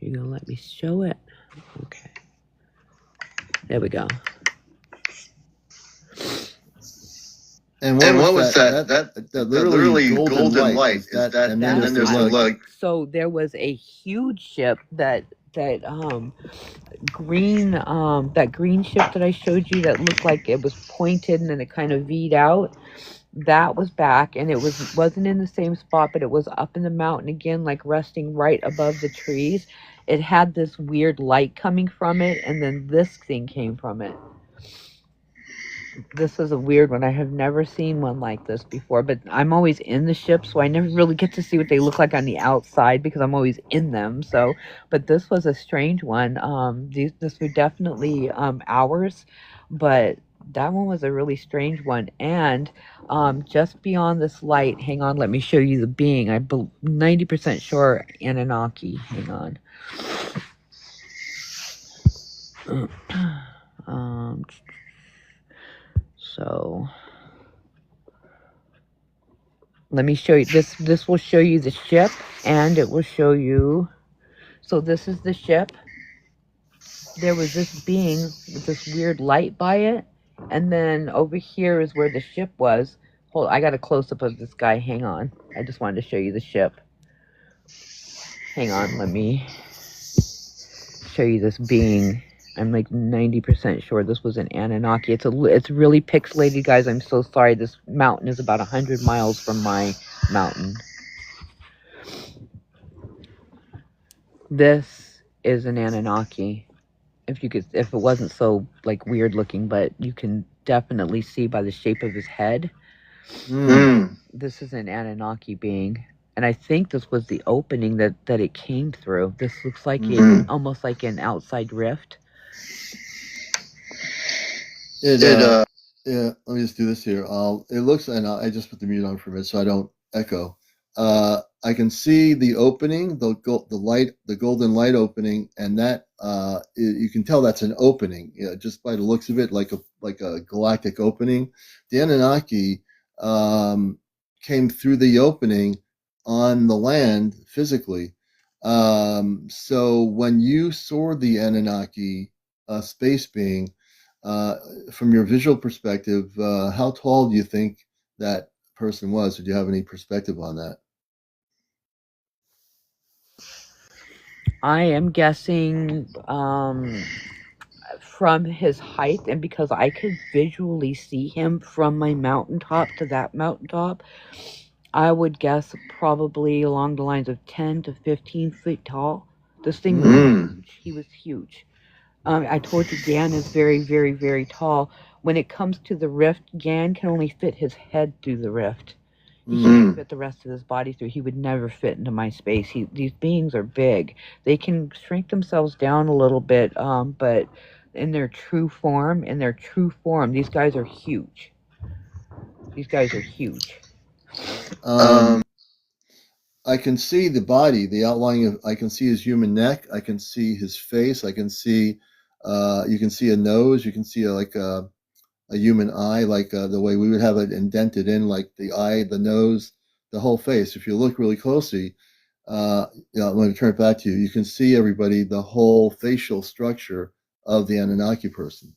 You're going to let me show it? Okay. There we go. And what was that? That literally golden light. Is that, and then there's a leg. So there was a huge ship that green ship that I showed you that looked like it was pointed and then it kind of V'd out. That was back, and it wasn't in the same spot, but it was up in the mountain again, like resting right above the trees. It had this weird light coming from it, and then this thing came from it. This is a weird one. I have never seen one like this before, but I'm always in the ship, so I never really get to see what they look like on the outside because I'm always in them. So, but this was a strange one. This were definitely ours, but that one was a really strange one. And just beyond this light, hang on, let me show you the being. I'm 90% sure Anunnaki. Hang on. So let me show you this. This will show you the ship, and it will show you. So this is the ship. There was this being with this weird light by it, and then over here is where the ship was. Hold, I got a close up of this guy. Hang on. I just wanted to show you the ship. Hang on. Let me show you this being. I'm like 90% sure this was an Anunnaki. It's really pixelated, guys. I'm so sorry. This mountain is about 100 miles from my mountain. This is an Anunnaki. If it wasn't so like weird looking, but you can definitely see by the shape of his head. This is an Anunnaki being. And I think this was the opening that it came through. This looks like almost like an outside rift. Yeah, let me just do this here. It looks, and I just put the mute on for a minute so I don't echo. I can see the opening, the golden light opening, and that you can tell that's an opening, just by the looks of it, like a galactic opening. The Anunnaki came through the opening on the land physically. So when you saw the Anunnaki space being, from your visual perspective, how tall do you think that person was? Did you have any perspective on that? I am guessing from his height, and because I could visually see him from my mountaintop to that mountaintop, I would guess probably along the lines of 10 to 15 feet tall. This thing was huge. He was huge. I told you Gan is very, very, very tall. When it comes to the rift, Gan can only fit his head through the rift. He can't fit the rest of his body through. He would never fit into my space. These beings are big. They can shrink themselves down a little bit, but in their true form, these guys are huge. These guys are huge. I can see the body, the outline of. I can see his human neck. I can see his face. I can see. You can see a nose. You can see a human eye, like the way we would have it indented in, like the eye, the nose, the whole face. If you look really closely, let me turn it back to you. You can see everybody, the whole facial structure of the Anunnaki person.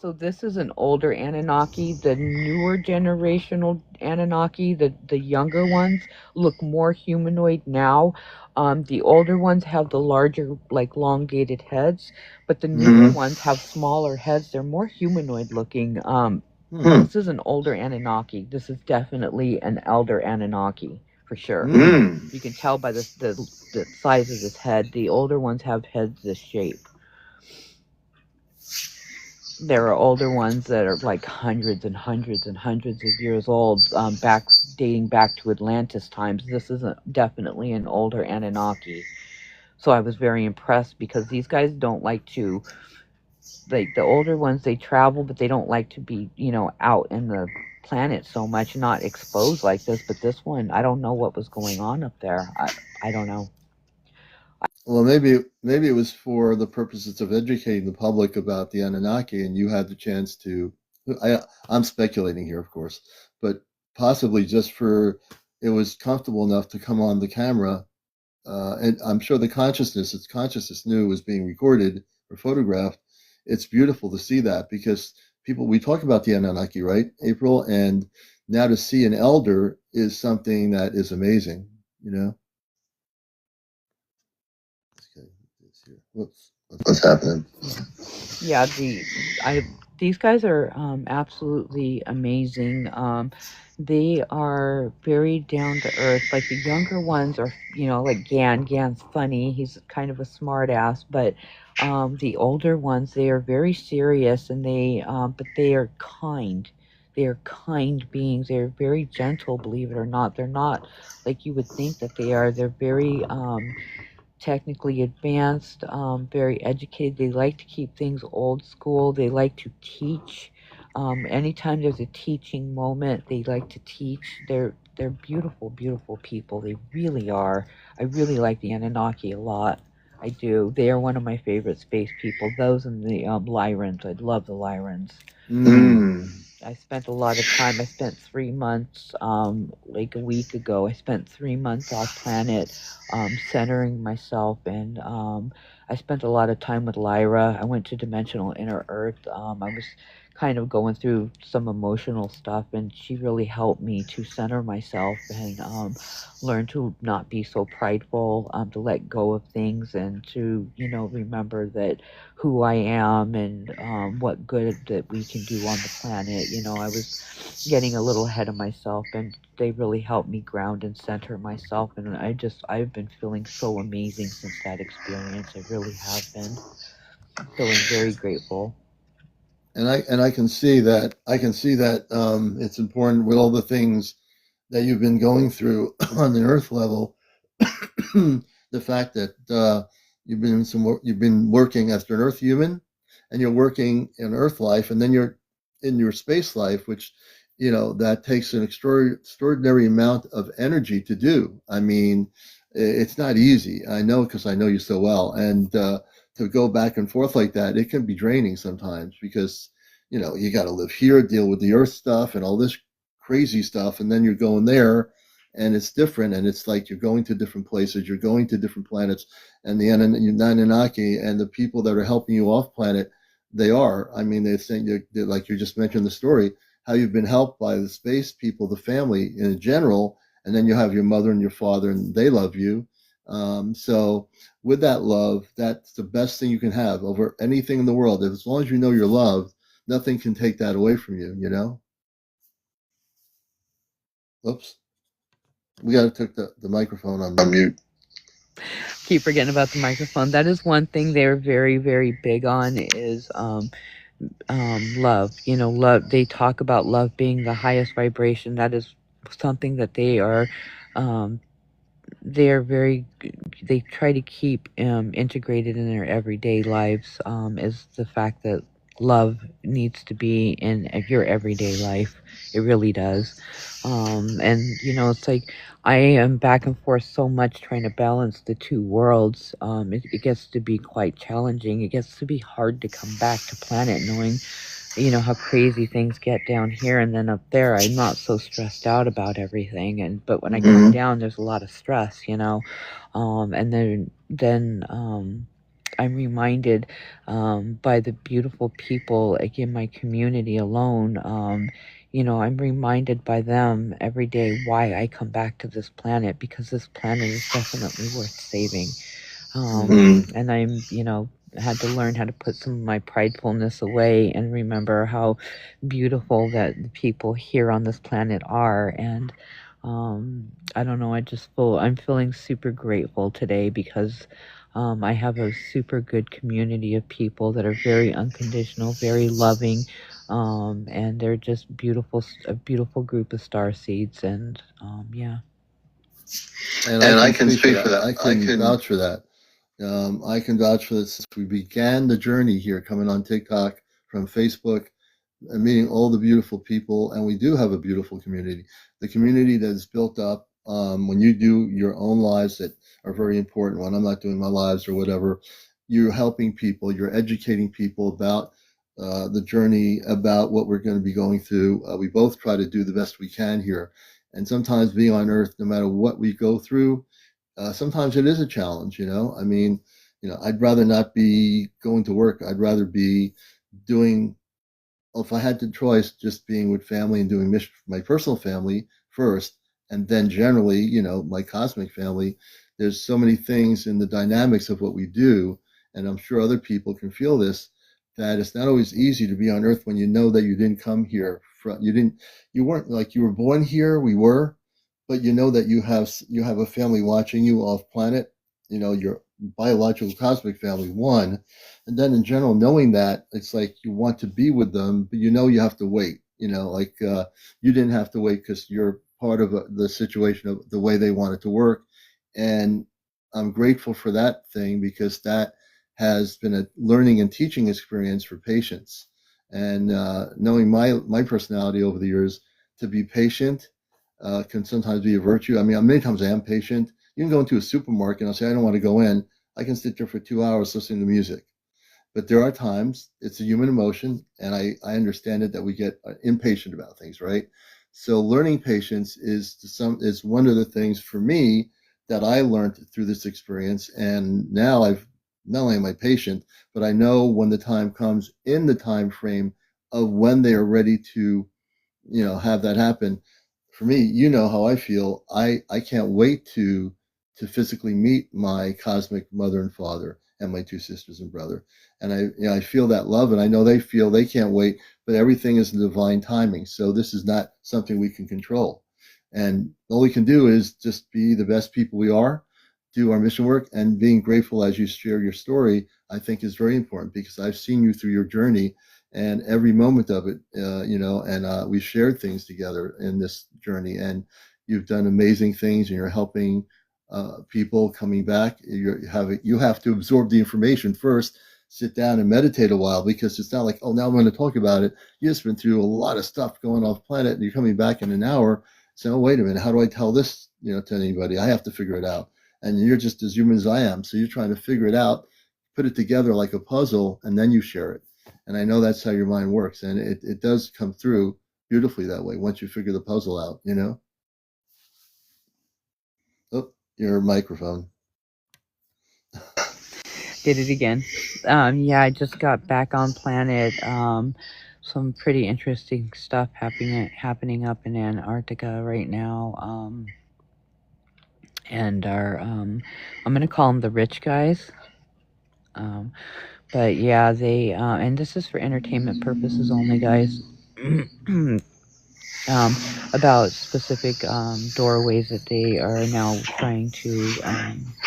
So this is an older Anunnaki. The newer generational Anunnaki, the younger ones, look more humanoid now. The older ones have the larger, like elongated heads, but the newer ones have smaller heads. They're more humanoid looking. This is an older Anunnaki. This is definitely an elder Anunnaki for sure. You can tell by the size of his head. The older ones have heads this shape. There are older ones that are like hundreds and hundreds and hundreds of years old, dating back to Atlantis times. This is definitely an older Anunnaki. So I was very impressed because these guys don't like to, like the older ones, they travel, but they don't like to be, out in the planet so much, not exposed like this. But this one, I don't know what was going on up there. I don't know. Well, maybe it was for the purposes of educating the public about the Anunnaki, and you had the chance to. I'm speculating here, of course, but possibly just for it was comfortable enough to come on the camera, and I'm sure its consciousness knew it was being recorded or photographed. It's beautiful to see that because we talk about the Anunnaki, right, April, and now to see an elder is something that is amazing, you know. What's happening? Yeah, these guys are absolutely amazing. They are very down to earth. Like the younger ones are, like Gan. Gan's funny. He's kind of a smart ass, but the older ones, they are very serious, and but they are kind. They are kind beings. They're very gentle, believe it or not. They're not like you would think that they are. They're very technically advanced, very educated. They like to keep things old school. They like to teach. Anytime there's a teaching moment, they like to teach. They're beautiful, beautiful people. They really are. I really like the Anunnaki a lot. I do. They are one of my favorite space people. Those and the Lyrans. I love the Lyrans. I spent a lot of time. I spent 3 months, like a week ago. I spent 3 months off planet, centering myself, and I spent a lot of time with Lyra. I went to Dimensional Inner Earth. I was kind of going through some emotional stuff, and she really helped me to center myself and learn to not be so prideful, to let go of things, and to remember that who I am and what good that we can do on the planet. I was getting a little ahead of myself, and they really helped me ground and center myself. And I've been feeling so amazing since that experience. I really have been feeling very grateful. And I can see that it's important with all the things that you've been going through on the earth level. The fact that you've been working as an earth human, and you're working in earth life, and then you're in your space life, which that takes an extraordinary amount of energy to do. I mean, it's not easy. I know, because I know you so well, and to go back and forth like that, it can be draining sometimes because you got to live here, deal with the earth stuff and all this crazy stuff, and then you're going there, and it's different, and it's like you're going to different places, you're going to different planets, and the Anunnaki and the people that are helping you off planet, I mean, they're saying, like you just mentioned the story, how you've been helped by the space people, the family in general, and then you have your mother and your father, and they love you. So with that love, that's the best thing you can have over anything in the world. As long as you know you're loved, nothing can take that away from you, you know? Oops. We got to take the microphone on mute. Keep forgetting about the microphone. That is one thing they're very, very big on is love. You know, love. They talk about love being the highest vibration. That is something that they're very, they try to keep integrated in their everyday lives, is the fact that love needs to be in your everyday life. It really does. And you know, it's like I am back and forth so much trying to balance the two worlds. It gets to be quite challenging. It gets to be hard to come back to planet knowing, you know, how crazy things get down here, and then up there I'm not so stressed out about everything. And but when I come down, there's a lot of stress, you know. And then I'm reminded by the beautiful people, like in my community alone. You know, I'm reminded by them every day why I come back to this planet, because this planet is definitely worth saving. And I'm, you know, had to learn how to put some of my pridefulness away and remember how beautiful that the people here on this planet are. And I don't know, I'm feeling super grateful today because I have a super good community of people that are very unconditional, very loving, and they're just a beautiful group of star seeds. And yeah. And I can speak for that. I can vouch for that. I can vouch for this since we began the journey here, coming on TikTok, from Facebook, and meeting all the beautiful people. And we do have a beautiful community. The community that is built up when you do your own lives that are very important. When I'm not doing my lives or whatever, you're helping people, you're educating people about the journey, about what we're going to be going through. We both try to do the best we can here. And sometimes being on Earth, no matter what we go through, sometimes it is a challenge, you know. I mean, you know, I'd rather not be going to work. I'd rather be doing, if I had the choice, just being with family and doing mission for my personal family first, and then generally, you know, my cosmic family. There's so many things in the dynamics of what we do, and I'm sure other people can feel this, that it's not always easy to be on Earth when you know that you didn't come here from, you weren't like you were born here. We were, but you know that you have a family watching you off planet. You know, your biological cosmic family, one, and then in general, knowing that, it's like you want to be with them, but you know you have to wait. You know, like you didn't have to wait because you're part of the situation of the way they want it to work. And I'm grateful for that thing because that has been a learning and teaching experience for patients. And knowing my personality over the years, to be patient can sometimes be a virtue. I mean, many times I am patient. You can go into a supermarket and I'll say, I don't want to go in. I can sit there for 2 hours listening to music. But there are times, it's a human emotion, and I understand it, that we get impatient about things, right? So learning patience is one of the things for me that I learned through this experience. And now I've not only am I patient, but I know when the time comes in the time frame of when they are ready to, you know, have that happen. For me, you know how I feel. I can't wait to physically meet my cosmic mother and father and my two sisters and brother. And I feel that love, and I know they feel they can't wait, but everything is in divine timing. So this is not something we can control. And all we can do is just be the best people we are, do our mission work, and being grateful as you share your story, I think is very important because I've seen you through your journey and every moment of it, you know, and we shared things together in this journey, and you've done amazing things, and you're helping people coming back. You have to absorb the information first, sit down and meditate a while, because it's not like, oh, now I'm going to talk about it. You just been through a lot of stuff going off planet, and you're coming back in an hour. So, oh, wait a minute, how do I tell this, you know, to anybody? I have to figure it out. And you're just as human as I am, so you're trying to figure it out, put it together like a puzzle, and then you share it. And I know that's how your mind works. And it does come through beautifully that way once you figure the puzzle out, you know? Oh, your microphone. Did it again. Yeah, I just got back on planet. Some pretty interesting stuff happening up in Antarctica right now. and are I'm gonna call them the rich guys. But yeah, they and this is for entertainment purposes only, guys. About specific doorways that they are now trying to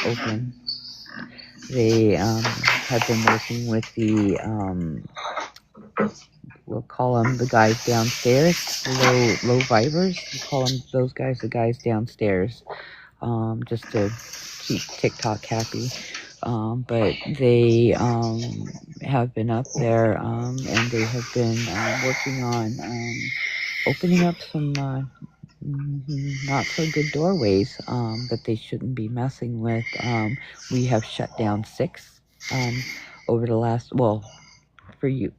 open. They have been working with the we'll call them the guys downstairs, the low vibers. We'll call them those guys, the guys downstairs, just to keep TikTok happy. But they have been up there, and they have been working on opening up some not so good doorways that they shouldn't be messing with. We have shut down 6 over the last, well, for you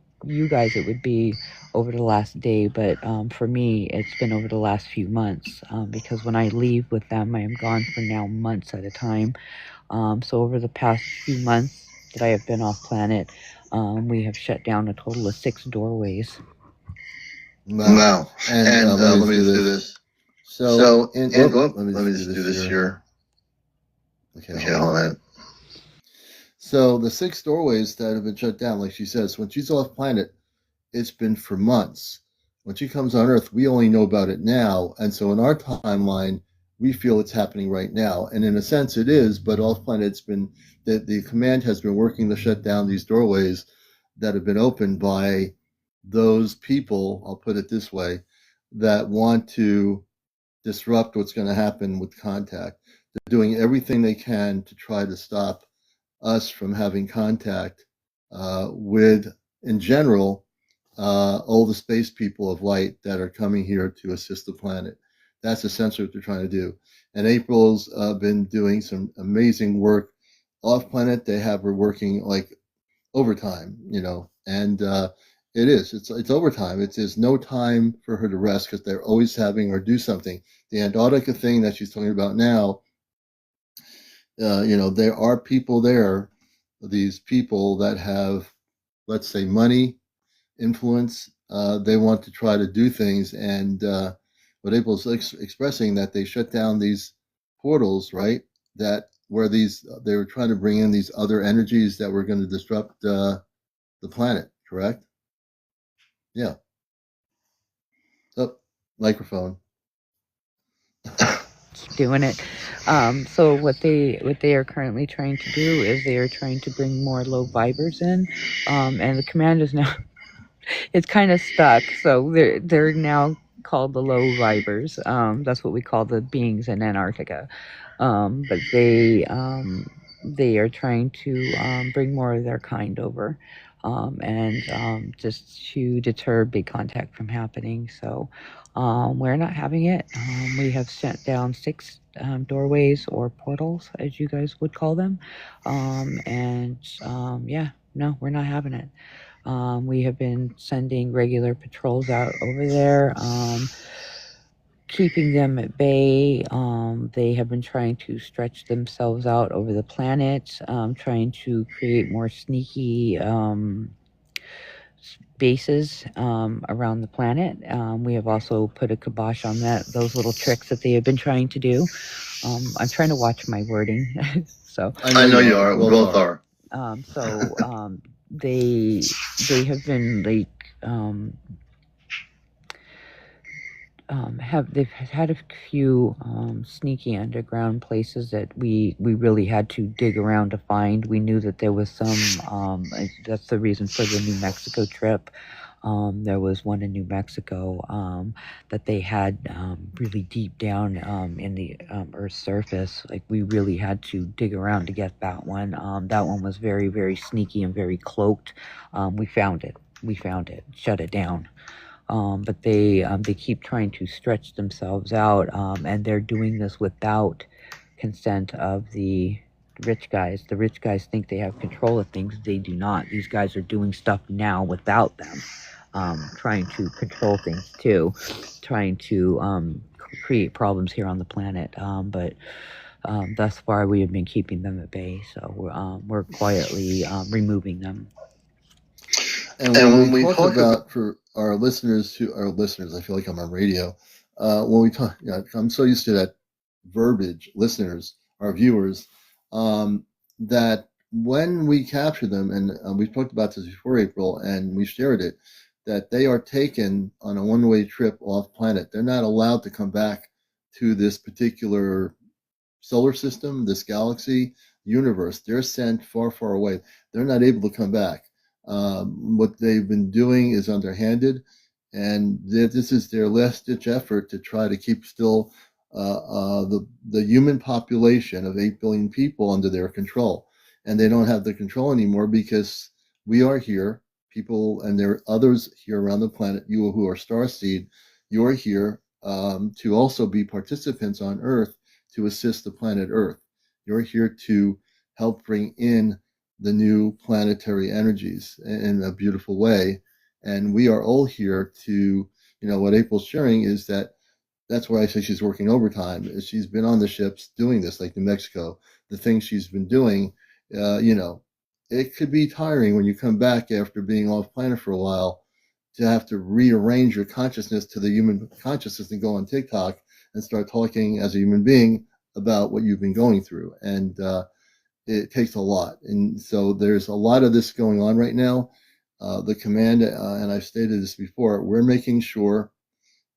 guys it would be over the last day, but for me it's been over the last few months, because when I leave with them I am gone for now months at a time. So over the past few months that I have been off planet, we have shut down a total of 6 doorways. Wow. And let me just do this. So, let me just do this here. Okay, hold on. So the 6 doorways that have been shut down, like she says, when she's off planet, it's been for months. When she comes on Earth, we only know about it now. And so in our timeline, we feel it's happening right now. And in a sense it is, but off planet, it's been the command has been working to shut down these doorways that have been opened by those people, I'll put it this way, that want to disrupt what's going to happen with contact. They're doing everything they can to try to stop us from having contact with, in general, all the space people of light that are coming here to assist the planet. That's essentially what they're trying to do. And April's been doing some amazing work off planet. They have her working like overtime, and it's overtime. There's no time for her to rest because they're always having her do something. The Antarctica thing that she's talking about now, there are people there, these people that have, let's say, money, influence. They want to try to do things, and what April's expressing that they shut down these portals, right? That where they were trying to bring in these other energies that were going to disrupt the planet, correct? Yeah. Oh, microphone. Keep doing it. So what they are currently trying to do is they are trying to bring more low vibers in, and the command is now it's kind of stuck. So they're now called the low vibers. That's what we call the beings in Antarctica. But they are trying to bring more of their kind over, and just to deter big contact from happening. So we're not having it. We have shut down 6 doorways or portals, as you guys would call them, and yeah, no, we're not having it. We have been sending regular patrols out over there, keeping them at bay. They have been trying to stretch themselves out over the planet, trying to create more sneaky bases around the planet. We have also put a kibosh on those little tricks that they have been trying to do. I'm trying to watch my wording. So I know you are. We both are. They have been like they've had a few sneaky underground places that we really had to dig around to find. We knew that there was some. That's the reason for the New Mexico trip. There was one in New Mexico that they had really deep down in the Earth's surface. Like we really had to dig around to get that one. That one was very, very sneaky and very cloaked. We found it. Shut it down. But they keep trying to stretch themselves out, and they're doing this without consent of the rich guys. The rich guys think they have control of things. They do not. These guys are doing stuff now without them, trying to control things too, trying to create problems here on the planet. But thus far, we have been keeping them at bay. So we're quietly removing them. And when we talk about, for our listeners, I feel like I'm on radio. When we talk, I'm so used to that verbiage, listeners, our viewers, that when we capture them, and we've talked about this before, April, and we shared it, that they are taken on a one-way trip off planet. They're not allowed to come back to this particular solar system, this galaxy, universe. They're sent far, far away. They're not able to come back. What they've been doing is underhanded, and this is their last-ditch effort to try to keep still the human population of 8 billion people under their control. And they don't have the control anymore because we are here, people, and there are others here around the planet, you who are starseed, you are here to also be participants on Earth to assist the planet Earth. You're here to help bring in the new planetary energies in a beautiful way. And we are all here to, what April's sharing is that's why I say she's working overtime. She's been on the ships doing this, like New Mexico, the things she's been doing, it could be tiring when you come back after being off planet for a while to have to rearrange your consciousness to the human consciousness and go on TikTok and start talking as a human being about what you've been going through. And it takes a lot. And so there's a lot of this going on right now. The command, and I've stated this before, we're making sure,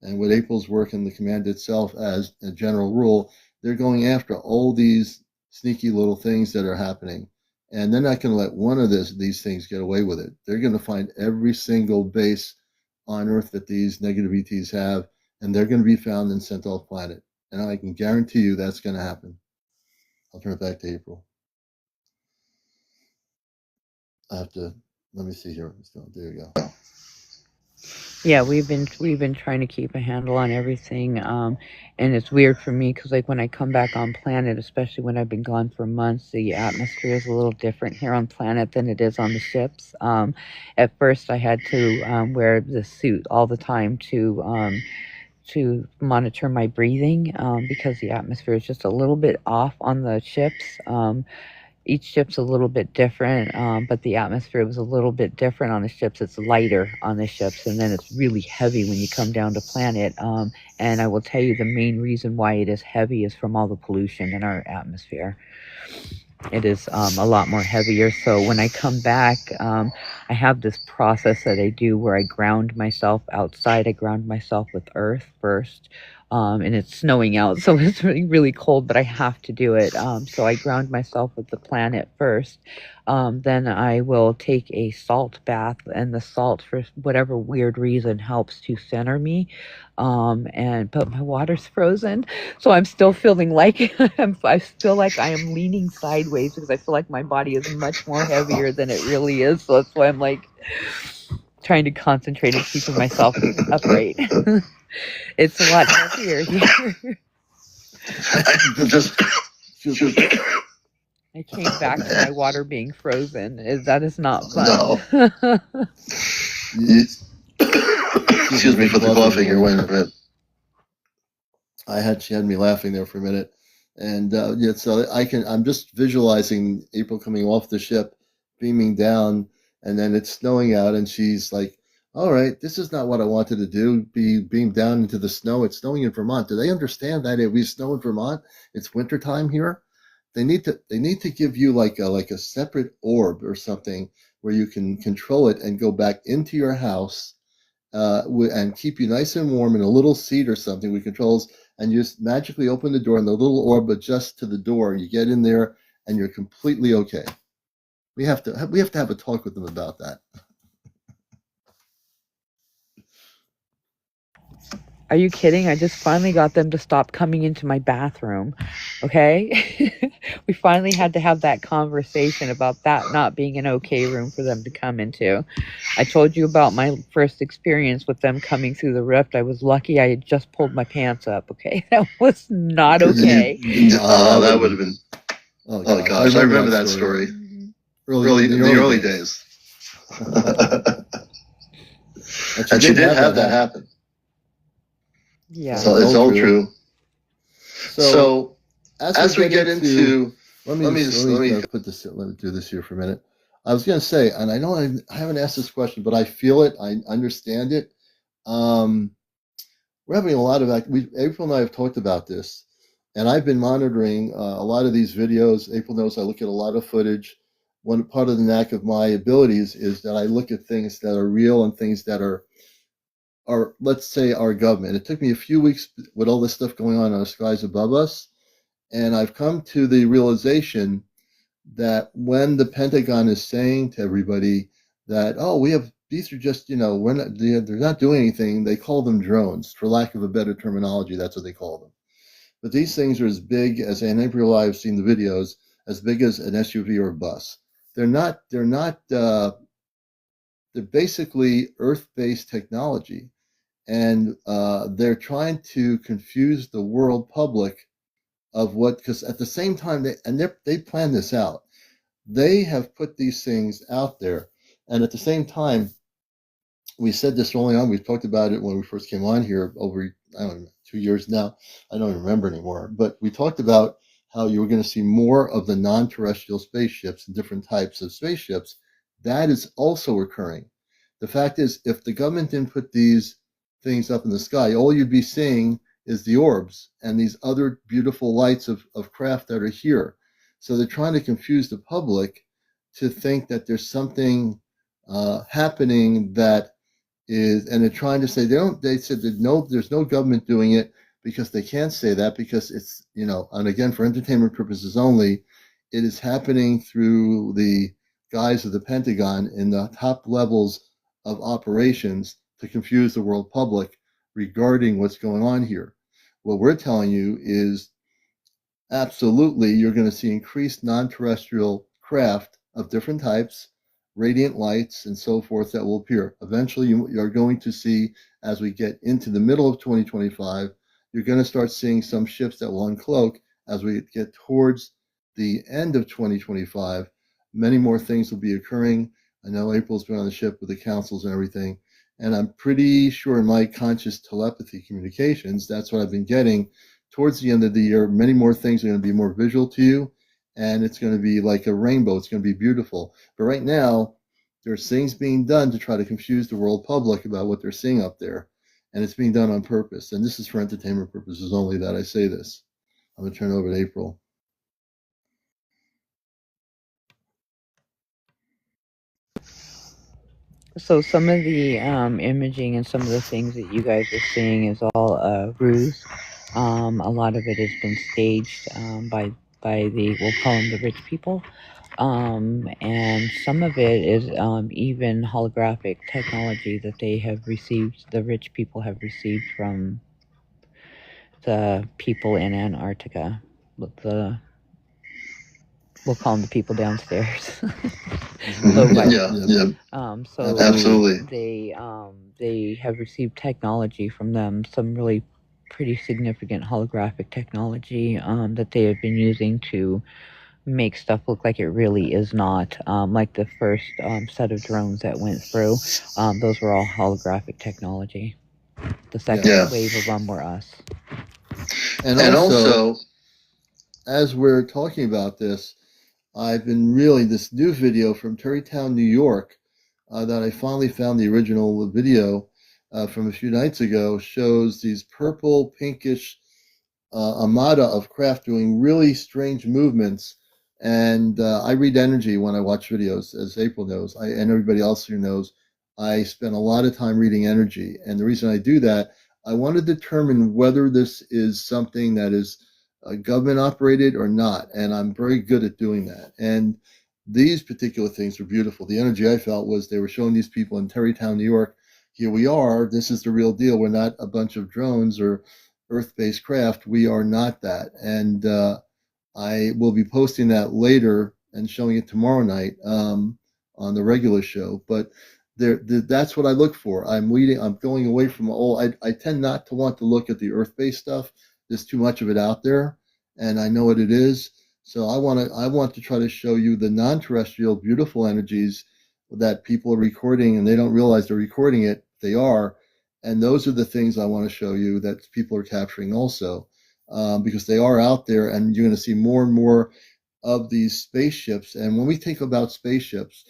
and with April's work and the command itself as a general rule, they're going after all these sneaky little things that are happening. And they're not going to let one of these things get away with it. They're going to find every single base on Earth that these negative ETs have, and they're going to be found and sent off planet. And I can guarantee you that's going to happen. I'll turn it back to April. Let me see here. There you go. Yeah, we've been trying to keep a handle on everything, and it's weird for me because like when I come back on planet, especially when I've been gone for months, the atmosphere is a little different here on planet than it is on the ships. At first, I had to wear the suit all the time to monitor my breathing because the atmosphere is just a little bit off on the ships. Each ship's a little bit different, but the atmosphere was a little bit different on the ships. It's lighter on the ships, and then it's really heavy when you come down to planet. And I will tell you the main reason why it is heavy is from all the pollution in our atmosphere. It is a lot more heavier. So when I come back, I have this process that I do where I ground myself outside. I ground myself with earth first. And it's snowing out, so it's really, really cold, but I have to do it. So I ground myself with the planet first. Then I will take a salt bath, and the salt, for whatever weird reason, helps to center me. But my water's frozen, so I'm still feeling like I feel like I am leaning sideways because I feel like my body is much more heavier than it really is. So that's why I'm like trying to concentrate on keeping myself upright. It's a lot heavier here. I came back to my water being frozen. That is not fun. No. Excuse me for the coughing here. Wait a minute. She had me laughing there for a minute. And yeah, so I'm just visualizing April coming off the ship, beaming down, and then it's snowing out, and she's like, all right, this is not what I wanted to do, be beamed down into the snow. It's snowing in Vermont. Do they understand that we snow in Vermont? It's wintertime here. They need to give you like a separate orb or something where you can control it and go back into your house and keep you nice and warm in a little seat or something with controls, and you just magically open the door and the little orb adjusts to the door. You get in there and you're completely okay. We have to have a talk with them about that. Are you kidding? I just finally got them to stop coming into my bathroom. Okay? We finally had to have that conversation about that not being an okay room for them to come into. I told you about my first experience with them coming through the rift. I was lucky I had just pulled my pants up, okay? That was not okay. That would have been... Oh, gosh. I remember that story. In the early days. And she did have that happen. Yeah. So it's all true. So as we get into... Let me do this here for a minute. I was going to say, and I know I haven't asked this question, but I feel it. I understand it. We're having a lot of... April and I have talked about this. And I've been monitoring a lot of these videos. April knows I look at a lot of footage. One part of the knack of my abilities is that I look at things that are real and things that are let's say our government. It took me a few weeks with all this stuff going on the skies above us, and I've come to the realization that when the Pentagon is saying to everybody that, oh, we have these are just, we're not, they're not doing anything. They call them drones, for lack of a better terminology. That's what they call them. But these things are as big as, and in real life, I've seen the videos, as big as an SUV or a bus. They're not. They're basically Earth-based technology, and they're trying to confuse the world public of what. Because at the same time, they plan this out. They have put these things out there, and at the same time, we said this early on. We've talked about it when we first came on here over, I don't know, 2 years now. I don't remember anymore. But we talked about how you were going to see more of the non-terrestrial spaceships and different types of spaceships. That is also occurring. The fact is, if the government didn't put these things up in the sky, all you'd be seeing is the orbs and these other beautiful lights of craft that are here. So they're trying to confuse the public to think that there's something happening that is, and they're trying to say they said that there's no government doing it because they can't say that because it's, and again, for entertainment purposes only, it is happening through the guise of the Pentagon in the top levels of operations to confuse the world public regarding what's going on here. What we're telling you is absolutely you're going to see increased non-terrestrial craft of different types, radiant lights, and so forth that will appear. Eventually, you're going to see, as we get into the middle of 2025, you're going to start seeing some ships that will uncloak as we get towards the end of 2025. Many more things will be occurring. I know April's been on the ship with the councils and everything, and I'm pretty sure in my conscious telepathy communications, that's what I've been getting. Towards the end of the year, many more things are going to be more visual to you, and it's going to be like a rainbow. It's going to be beautiful. But right now, there's things being done to try to confuse the world public about what they're seeing up there, and it's being done on purpose. And this is for entertainment purposes only that I say this. I'm going to turn it over to April. So some of the imaging and some of the things that you guys are seeing is all ruse. A lot of it has been staged by the, we'll call them the rich people. And some of it is even holographic technology that they have received, the rich people have received from the people in Antarctica. We'll call them the people downstairs. Yeah. So Absolutely. they have received technology from them, some really pretty significant holographic technology that they have been using to make stuff look like it really is not. Like the first set of drones that went through, those were all holographic technology. The second wave of them were us. And also, as we're talking about this, I've been this new video from Terrytown, New York, that I finally found the original video from a few nights ago, shows these purple, pinkish armada of craft doing really strange movements. And I read energy when I watch videos, as April knows, and everybody else who knows. I spend a lot of time reading energy. And the reason I do that, I want to determine whether this is something that is government operated or not. And I'm very good at doing that. And these particular things were beautiful. The energy I felt was they were showing these people in Terrytown, New York, here we are. This is the real deal. We're not a bunch of drones or Earth-based craft. We are not that. And I will be posting that later and showing it tomorrow night on the regular show. But that's what I look for. I'm going away from I tend not to want to look at the Earth-based stuff. There's too much of it out there, and I know what it is. So I want to try to show you the non-terrestrial beautiful energies that people are recording, and they don't realize they're recording it. They are, and those are the things I want to show you that people are capturing also, because they are out there, and you're going to see more and more of these spaceships. And when we think about spaceships,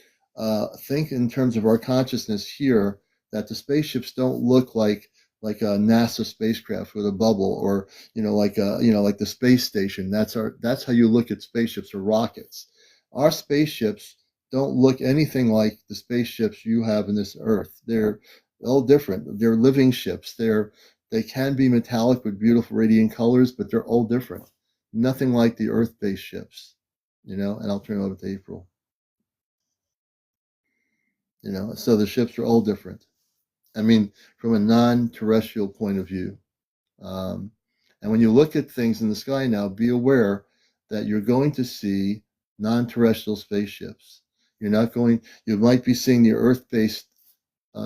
think in terms of our consciousness here, that the spaceships don't look like like a NASA spacecraft with a bubble, or like the space station. That's how you look at spaceships or rockets. Our spaceships don't look anything like the spaceships you have in this Earth. They're all different. They're living ships. They can be metallic with beautiful radiant colors, but they're all different. Nothing like the Earth-based ships. And I'll turn it over to April. So the ships are all different. I mean, from a non-terrestrial point of view. And when you look at things in the sky now, be aware that you're going to see non-terrestrial spaceships. You might be seeing the Earth-based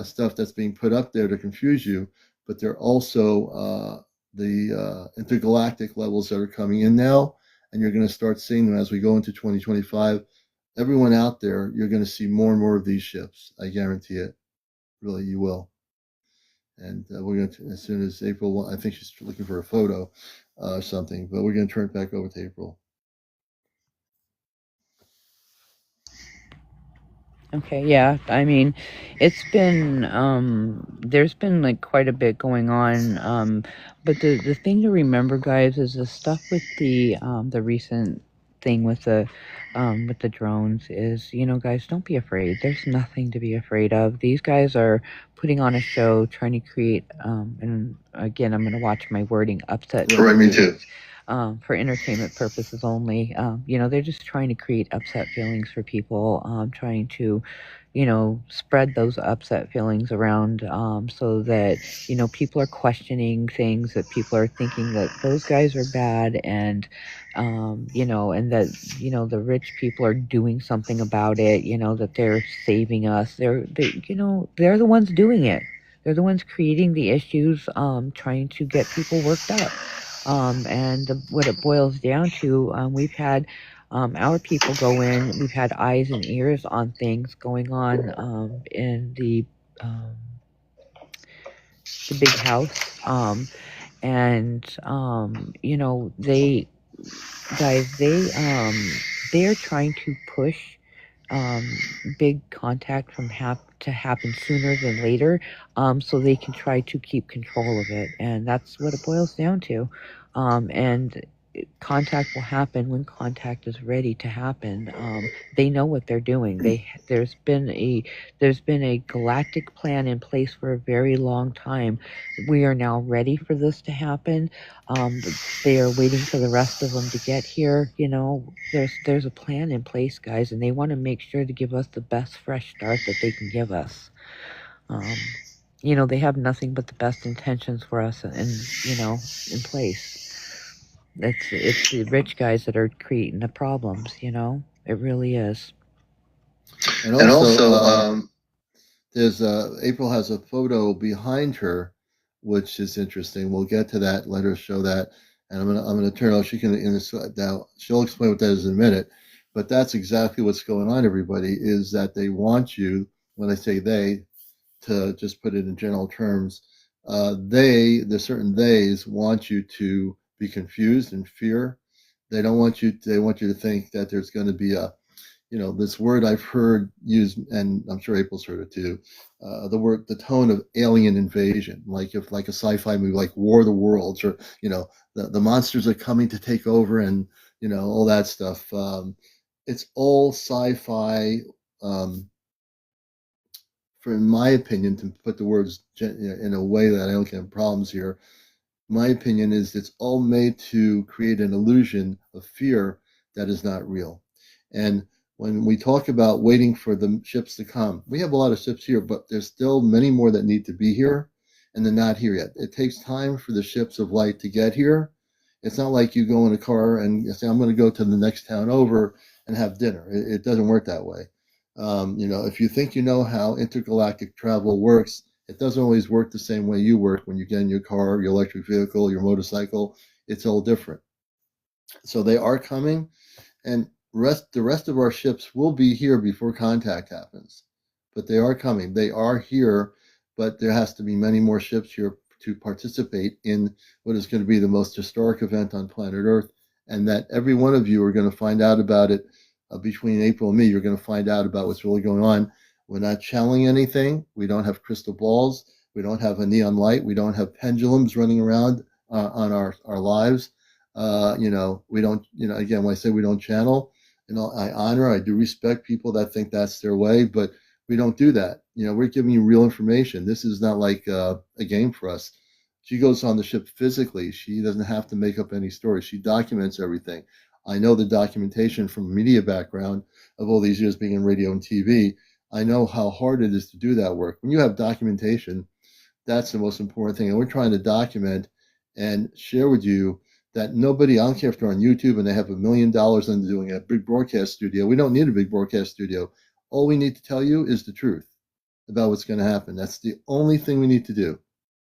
stuff that's being put up there to confuse you, but they're also the intergalactic levels that are coming in now, and you're going to start seeing them as we go into 2025. Everyone out there, you're going to see more and more of these ships. I guarantee it. Really, you will. And we're going to, as soon as April, I think she's looking for a photo or something, but we're going to turn it back over to April. Okay, yeah. I mean, it's been there's been like quite a bit going on. But the thing to remember, guys, is the stuff with the recent thing with the drones is, guys, don't be afraid. There's nothing to be afraid of. These guys are putting on a show, trying to create and again, I'm going to watch my wording, upset. Right, me too. For entertainment purposes only. They're just trying to create upset feelings for people, trying to, spread those upset feelings around so that, people are questioning things, that people are thinking that those guys are bad, and, and that, the rich people are doing something about it, that they're saving us. They're the ones doing it. They're the ones creating the issues, trying to get people worked up. And what it boils down to, we've had our people go in, we've had eyes and ears on things going on in the big house. And, they're trying to push big contact to happen sooner than later, so they can try to keep control of it, and that's what it boils down to. And contact will happen when contact is ready to happen. They know what they're doing. There's been a galactic plan in place for a very long time. We are now ready for this to happen. They are waiting for the rest of them to get here. There's a plan in place, guys, and they want to make sure to give us the best fresh start that they can give us. They have nothing but the best intentions for us, in place. It's the rich guys that are creating the problems. It really is. And also there's April has a photo behind her, which is interesting. We'll get to that. Let her show that, and I'm gonna turn off. She can now. She'll explain what that is in a minute. But that's exactly what's going on. Everybody is that they want you. When I say they, to just put it in general terms, the certain theys want you to be confused and fear. They don't want you. They want you to think that there's going to be this word I've heard used, and I'm sure April's heard it too. The tone of alien invasion, like a sci-fi movie, like War of the Worlds, or the monsters are coming to take over, and all that stuff. It's all sci-fi. In my opinion, to put the words in a way that I don't get problems here, my opinion is it's all made to create an illusion of fear that is not real. And when we talk about waiting for the ships to come, we have a lot of ships here, but there's still many more that need to be here, and they're not here yet. It takes time for the ships of light to get here. It's not like you go in a car and you say, I'm going to go to the next town over and have dinner. It doesn't work that way. If you think you know how intergalactic travel works, it doesn't always work the same way you work when you get in your car, your electric vehicle, your motorcycle. It's all different. So they are coming, and the rest of our ships will be here before contact happens. But they are coming. They are here, but there has to be many more ships here to participate in what is going to be the most historic event on planet Earth, and that every one of you are going to find out about it. Between April and me, you're going to find out about what's really going on. We're not channeling anything. We don't have crystal balls. We don't have a neon light. We don't have pendulums running around on our lives. We don't, again, when I say we don't channel, I do respect people that think that's their way, but we don't do that. We're giving you real information. This is not like a game for us. She goes on the ship physically. She doesn't have to make up any stories. She documents everything. I know the documentation from a media background of all these years being in radio and TV. I know how hard it is to do that work. When you have documentation, that's the most important thing. And we're trying to document and share with you that nobody, I don't care if they're on YouTube and they have $1 million into doing a big broadcast studio. We don't need a big broadcast studio. All we need to tell you is the truth about what's going to happen. That's the only thing we need to do.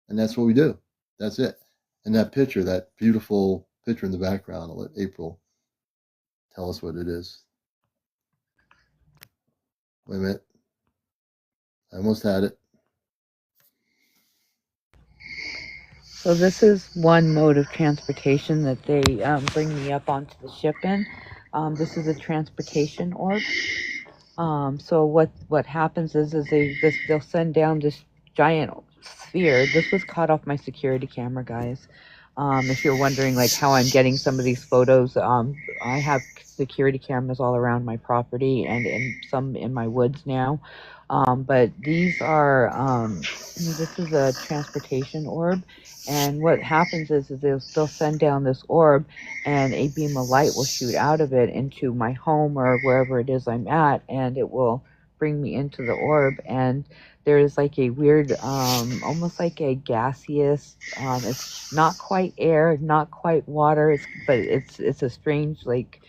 And that's what we do. That's it. And that picture, that beautiful picture in the background, I'll let April tell us what it is. Wait a minute. I almost had it. So this is one mode of transportation that they bring me up onto the ship in. This is a transportation orb. So what happens is they'll send down this giant sphere. This was caught off my security camera, guys. If you're wondering like how I'm getting some of these photos, I have security cameras all around my property and some in my woods now. But these are this is a transportation orb, and what happens is they'll send down this orb, and a beam of light will shoot out of it into my home or wherever it is I'm at, and it will bring me into the orb. And there's like a weird, almost like a gaseous, it's not quite air, not quite water, but it's a strange, like,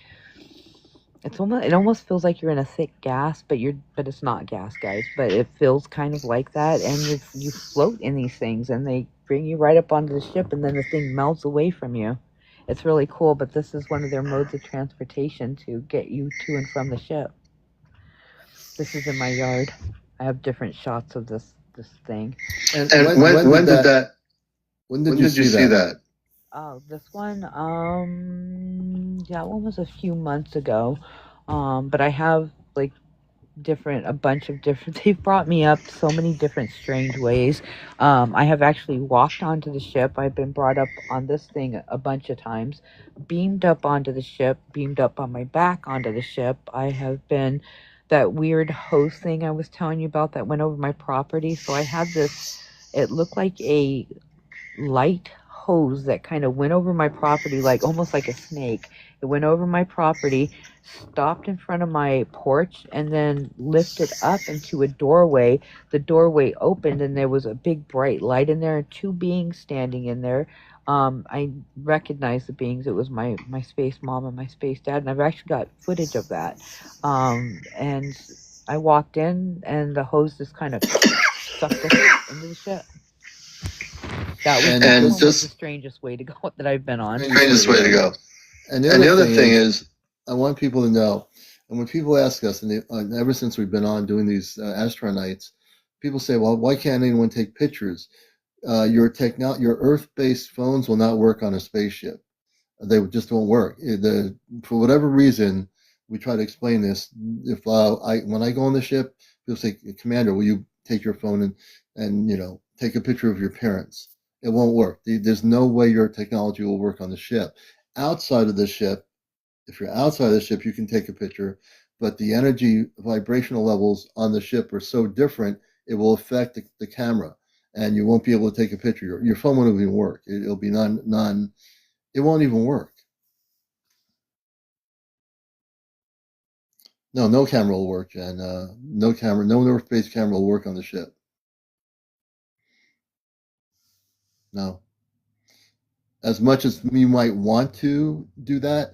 it almost feels like you're in a thick gas, but it's not gas, guys. But it feels kind of like that, and you float in these things, and they bring you right up onto the ship, and then the thing melts away from you. It's really cool, but this is one of their modes of transportation to get you to and from the ship. This is in my yard. I have different shots of this thing. And when did you see that? Oh, this one, that one was a few months ago. But I have like a bunch of different, they've brought me up so many different strange ways. I have actually walked onto the ship. I've been brought up on this thing a bunch of times, beamed up onto the ship, beamed up on my back onto the ship. I have been that weird hose thing I was telling you about that went over my property. So I had this, it looked like a light hose that kind of went over my property, like almost like a snake. It went over my property, stopped in front of my porch, and then lifted up into a doorway. The doorway opened, and there was a big bright light in there, and two beings standing in there. I recognized the beings. It was my space mom and my space dad, and I've actually got footage of that. And I walked in, and the hose just kind of sucked us into the ship. That was the strangest way to go that I've been on. Strangest way to go. And the other thing is, I want people to know, and when people ask us, and ever since we've been on doing these Ashtar nights, people say, well, why can't anyone take pictures? Your Earth-based phones will not work on a spaceship. They just won't work. For whatever reason, we try to explain this. If when I go on the ship, people say, Commander, will you take your phone and take a picture of your parents? It won't work. There's no way your technology will work on the ship. Outside of the ship, if you're outside of the ship, you can take a picture, but the energy vibrational levels on the ship are so different, it will affect the camera, and you won't be able to take a picture. Your phone won't even work. It'll be it won't even work. No camera will work, Jen. No Earth-based camera will work on the ship. No. As much as we might want to do that,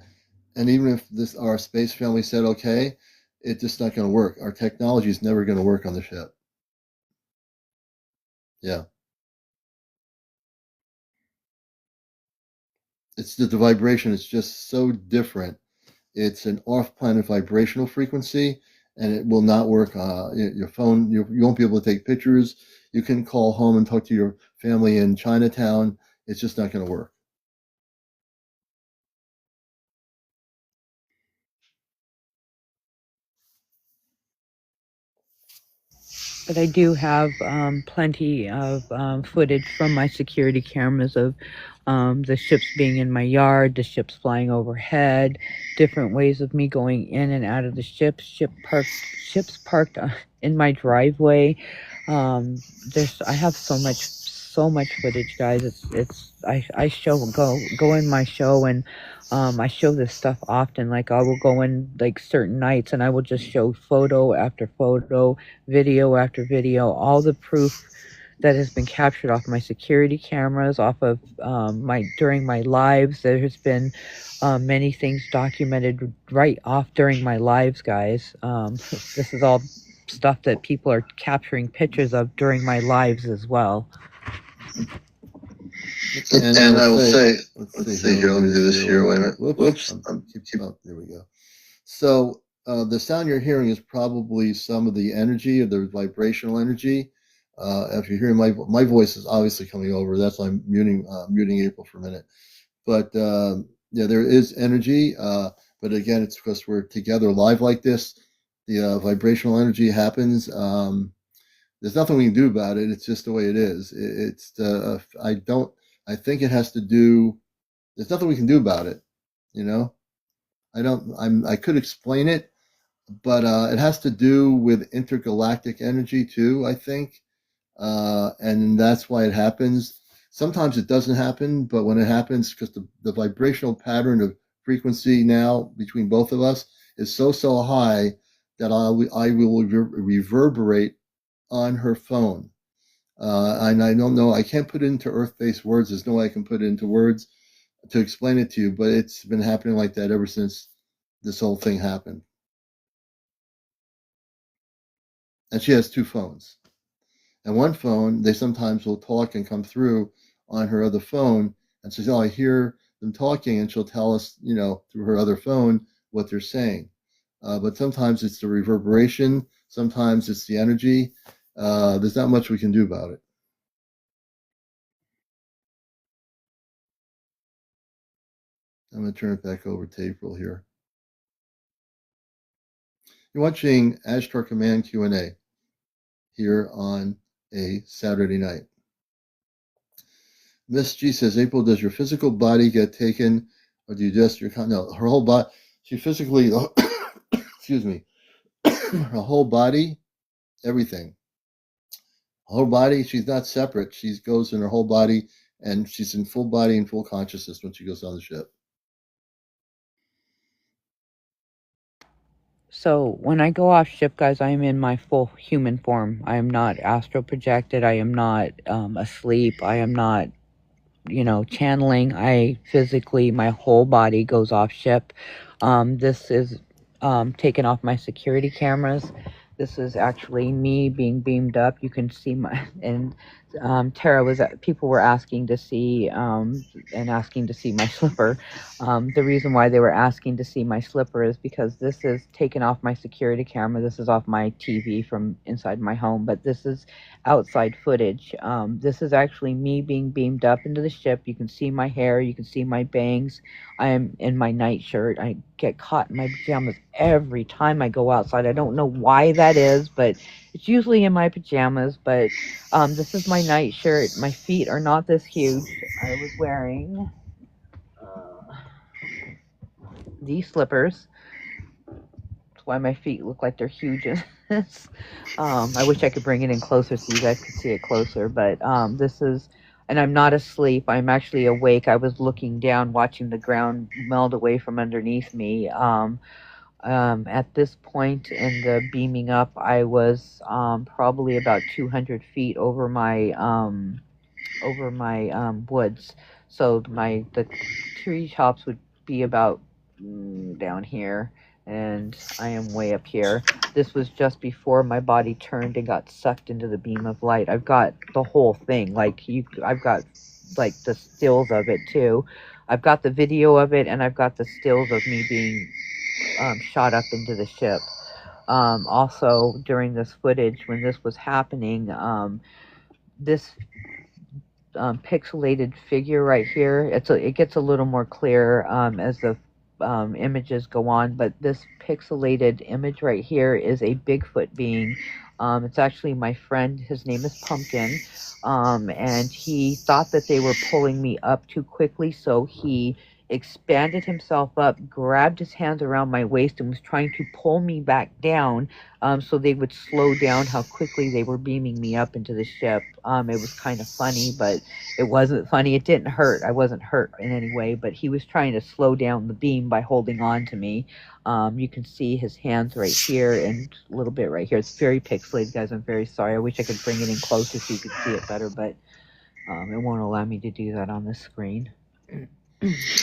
and even if our space family said okay, it's just not going to work. Our technology is never going to work on the ship. Yeah. It's the vibration. It's just so different. It's an off-planet vibrational frequency, and it will not work. Your phone, you won't be able to take pictures. You can call home and talk to your family in Chinatown. It's just not going to work. But I do have plenty of footage from my security cameras of the ships being in my yard, the ships flying overhead, different ways of me going in and out of the ships, ships parked in my driveway. I have so much footage, guys. I go in my show, and I show this stuff often. Like, I will go in like certain nights and I will just show photo after photo, video after video, all the proof that has been captured off my security cameras, off of during my lives. There has been many things documented right off during my lives, guys. This is all stuff that people are capturing pictures of during my lives as well. And I will say, let's see here, let me do this here, wait a minute. Whoops. There we go. So the sound you're hearing is probably some of the energy, or the vibrational energy. If you're hearing my voice is obviously coming over. That's why I'm muting April for a minute. But yeah, there is energy. But again, it's because we're together live like this. The vibrational energy happens. There's nothing we can do about it. It's just the way it is. I think it has to do. There's nothing we can do about it. You know. I could explain it, but it has to do with intergalactic energy too, I think. And that's why it happens. Sometimes it doesn't happen, but when it happens, because the vibrational pattern of frequency now between both of us is so high that I will reverberate on her phone. And I don't know, I can't put it into earth-based words. There's no way I can put it into words to explain it to you, but it's been happening like that ever since this whole thing happened. And she has two phones. And one phone, they sometimes will talk and come through on her other phone, and says, "Oh, I hear them talking," and she'll tell us, through her other phone what they're saying. But sometimes it's the reverberation, sometimes it's the energy. There's not much we can do about it. I'm going to turn it back over to April here. You're watching Ashtar Command Q&A here on a Saturday night. Miss G says, April, does your physical body get taken, or do you just no, her whole body? She physically, excuse me, her whole body, everything. Her whole body, she's not separate. She goes in her whole body, and she's in full body and full consciousness when she goes on the ship. So when I go off ship, guys, I am in my full human form. I am not astral projected. I am not asleep. I am not, channeling. I physically, my whole body goes off ship. This is taken off my security cameras. This is actually me being beamed up. You can see and people were asking to see, my slipper. The reason why they were asking to see my slipper is because this is taken off my security camera. This is off my TV from inside my home, but this is outside footage. This is actually me being beamed up into the ship. You can see my hair. You can see my bangs. I am in my nightshirt. I get caught in my pajamas every time I go outside. I don't know why that is, but it's usually in my pajamas. But this is my nightshirt. My feet are not this huge. I was wearing these slippers. That's why my feet look like they're huge in this. I wish I could bring it in closer so you guys could see it closer. But this is... And I'm not asleep. I'm actually awake. I was looking down, watching the ground melt away from underneath me. At this point in the beaming up, I was probably about 200 feet over my woods. So the tree tops would be about down here, and I am way up here. This was just before my body turned and got sucked into the beam of light. I've got the whole thing. I've got like the stills of it too. I've got the video of it, and I've got the stills of me being shot up into the ship. Also, during this footage, when this was happening, this pixelated figure right here, it gets a little more clear as the images go on, but this pixelated image right here is a Bigfoot being. It's actually my friend. His name is Pumpkin. And he thought that they were pulling me up too quickly, so he expanded himself up, grabbed his hands around my waist, and was trying to pull me back down, so they would slow down how quickly they were beaming me up into the ship. It was kind of funny, but it wasn't funny. It didn't hurt. I wasn't hurt in any way, but he was trying to slow down the beam by holding on to me. You can see his hands right here and a little bit right here. It's very pixelated, guys. I'm very sorry. I wish I could bring it in closer so you could see it better, but it won't allow me to do that on the screen.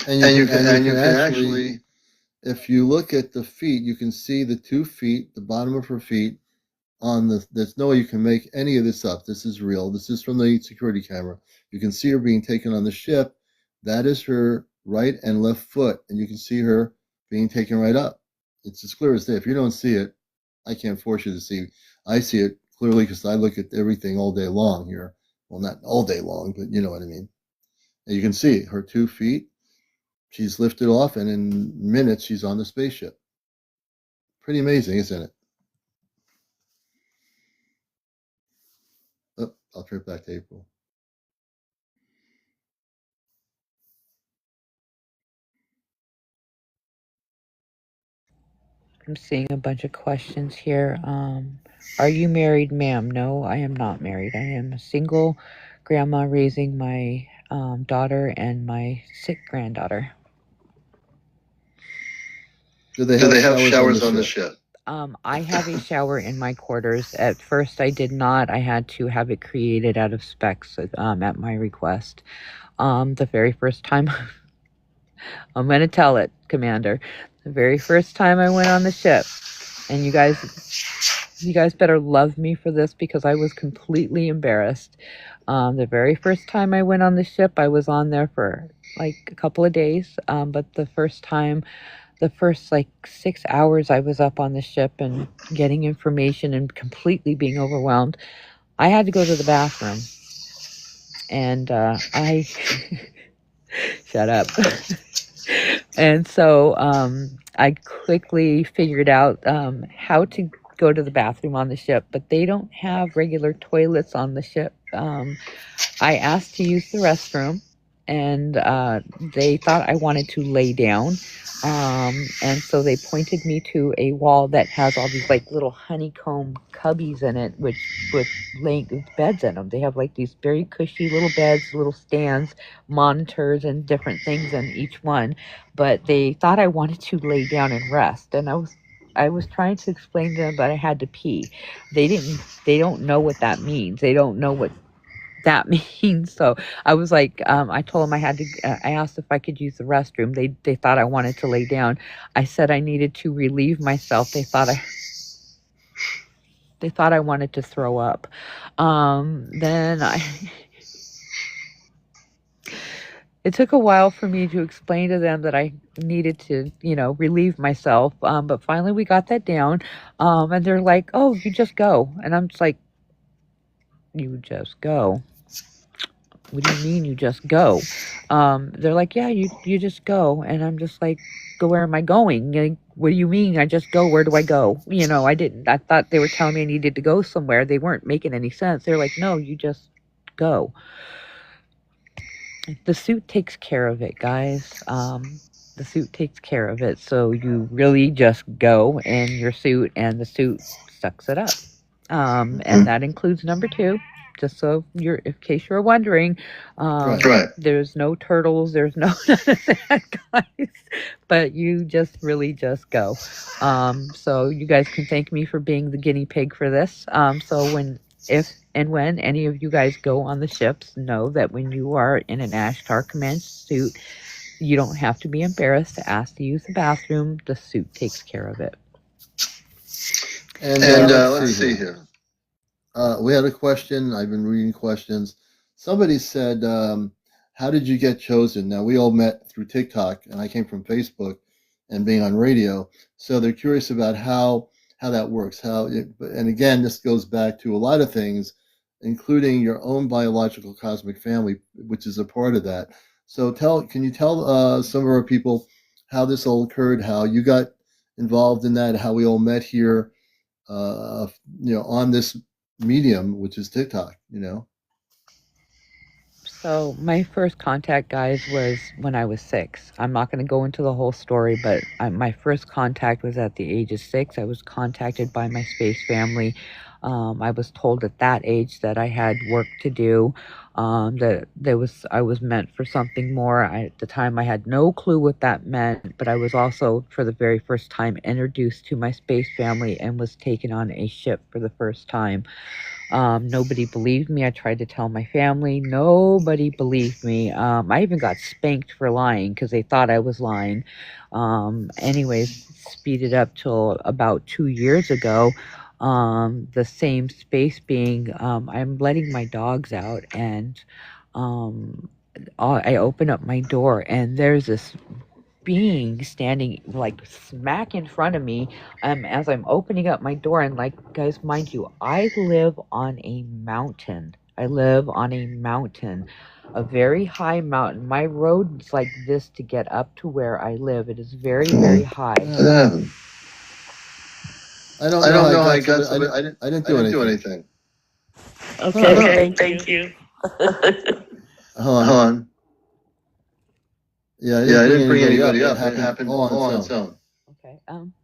And you can actually, if you look at the feet, you can see the 2 feet, the bottom of her feet. There's no way you can make any of this up. This is real. This is from the security camera. You can see her being taken on the ship. That is her right and left foot, and you can see her being taken right up. It's as clear as day. If you don't see it, I can't force you to see. I see it clearly because I look at everything all day long here. Well, not all day long, but you know what I mean. And you can see her 2 feet. She's lifted off, and in minutes, she's on the spaceship. Pretty amazing, isn't it? Oh, I'll turn it back to April. I'm seeing a bunch of questions here. Are you married, ma'am? No, I am not married. I am a single grandma raising my daughter and my sick granddaughter. Do they have showers on the ship? I have a shower in my quarters. At first, I did not. I had to have it created out of specs at my request. The very first time, I'm going to tell it, Commander. The very first time I went on the ship, and you guys better love me for this because I was completely embarrassed. The very first time I went on the ship, I was on there for like a couple of days, but the first 6 hours I was up on the ship and getting information and completely being overwhelmed, I had to go to the bathroom. And I shut up. And so I quickly figured out how to go to the bathroom on the ship, but they don't have regular toilets on the ship. I asked to use the restroom, and they thought I wanted to lay down. And so they pointed me to a wall that has all these like little honeycomb cubbies in it, with beds in them. They have like these very cushy little beds, little stands, monitors, and different things in each one. But they thought I wanted to lay down and rest, and I was trying to explain to them, but I had to pee. They don't know what that means. They don't know what that means. So I was like, I told them I asked if I could use the restroom. They thought I wanted to lay down. I said I needed to relieve myself. They thought I wanted to throw up. It took a while for me to explain to them that I needed to, relieve myself. But finally we got that down. And they're like, oh, you just go. And I'm just like, you just go? What do you mean you just go? They're like, yeah, you just go. And I'm just like, go, where am I going? Like, what do you mean I just go? Where do I go? I thought they were telling me I needed to go somewhere. They weren't making any sense. They're like, no, you just go. The suit takes care of it, guys. The suit takes care of it. So you really just go in your suit, and the suit sucks it up. And that includes number 2. Just so in case you're wondering, Right. There's no turtles, there's no none of that, guys. But you just really just go. So you guys can thank me for being the guinea pig for this. So if and when any of you guys go on the ships, know that when you are in an Ashtar command suit, you don't have to be embarrassed to ask to use the bathroom. The suit takes care of it. And let's see here. We had a question. I've been reading questions. Somebody said, how did you get chosen? Now, we all met through TikTok, and I came from Facebook and being on radio. So they're curious about how that works. And again, this goes back to a lot of things, including your own biological cosmic family, which is a part of that. So can you tell some of our people how this all occurred, how you got involved in that, how we all met here, on this medium, which is TikTok, So my first contact, guys, was when I was 6. I'm not going to go into the whole story, but my first contact was at the age of 6. I was contacted by my space family. I was told at that age that I had work to do, that I was meant for something more. At the time, I had no clue what that meant, but I was also, for the very first time, introduced to my space family and was taken on a ship for the first time. Nobody believed me. I tried to tell my family. Nobody believed me. I even got spanked for lying because they thought I was lying. Anyways, speed it up till about 2 years ago. The same space being, I'm letting my dogs out, and I open up my door, and there's this being standing like smack in front of me as I'm opening up my door. And like, guys, mind you, I live on a mountain. A very high mountain. My road is like this to get up to where I live. It is very, very high. I don't know how I got somebody. I didn't do anything. Okay, thank you. Hold on. Yeah, I didn't bring anybody up. It happened all on its own. Okay.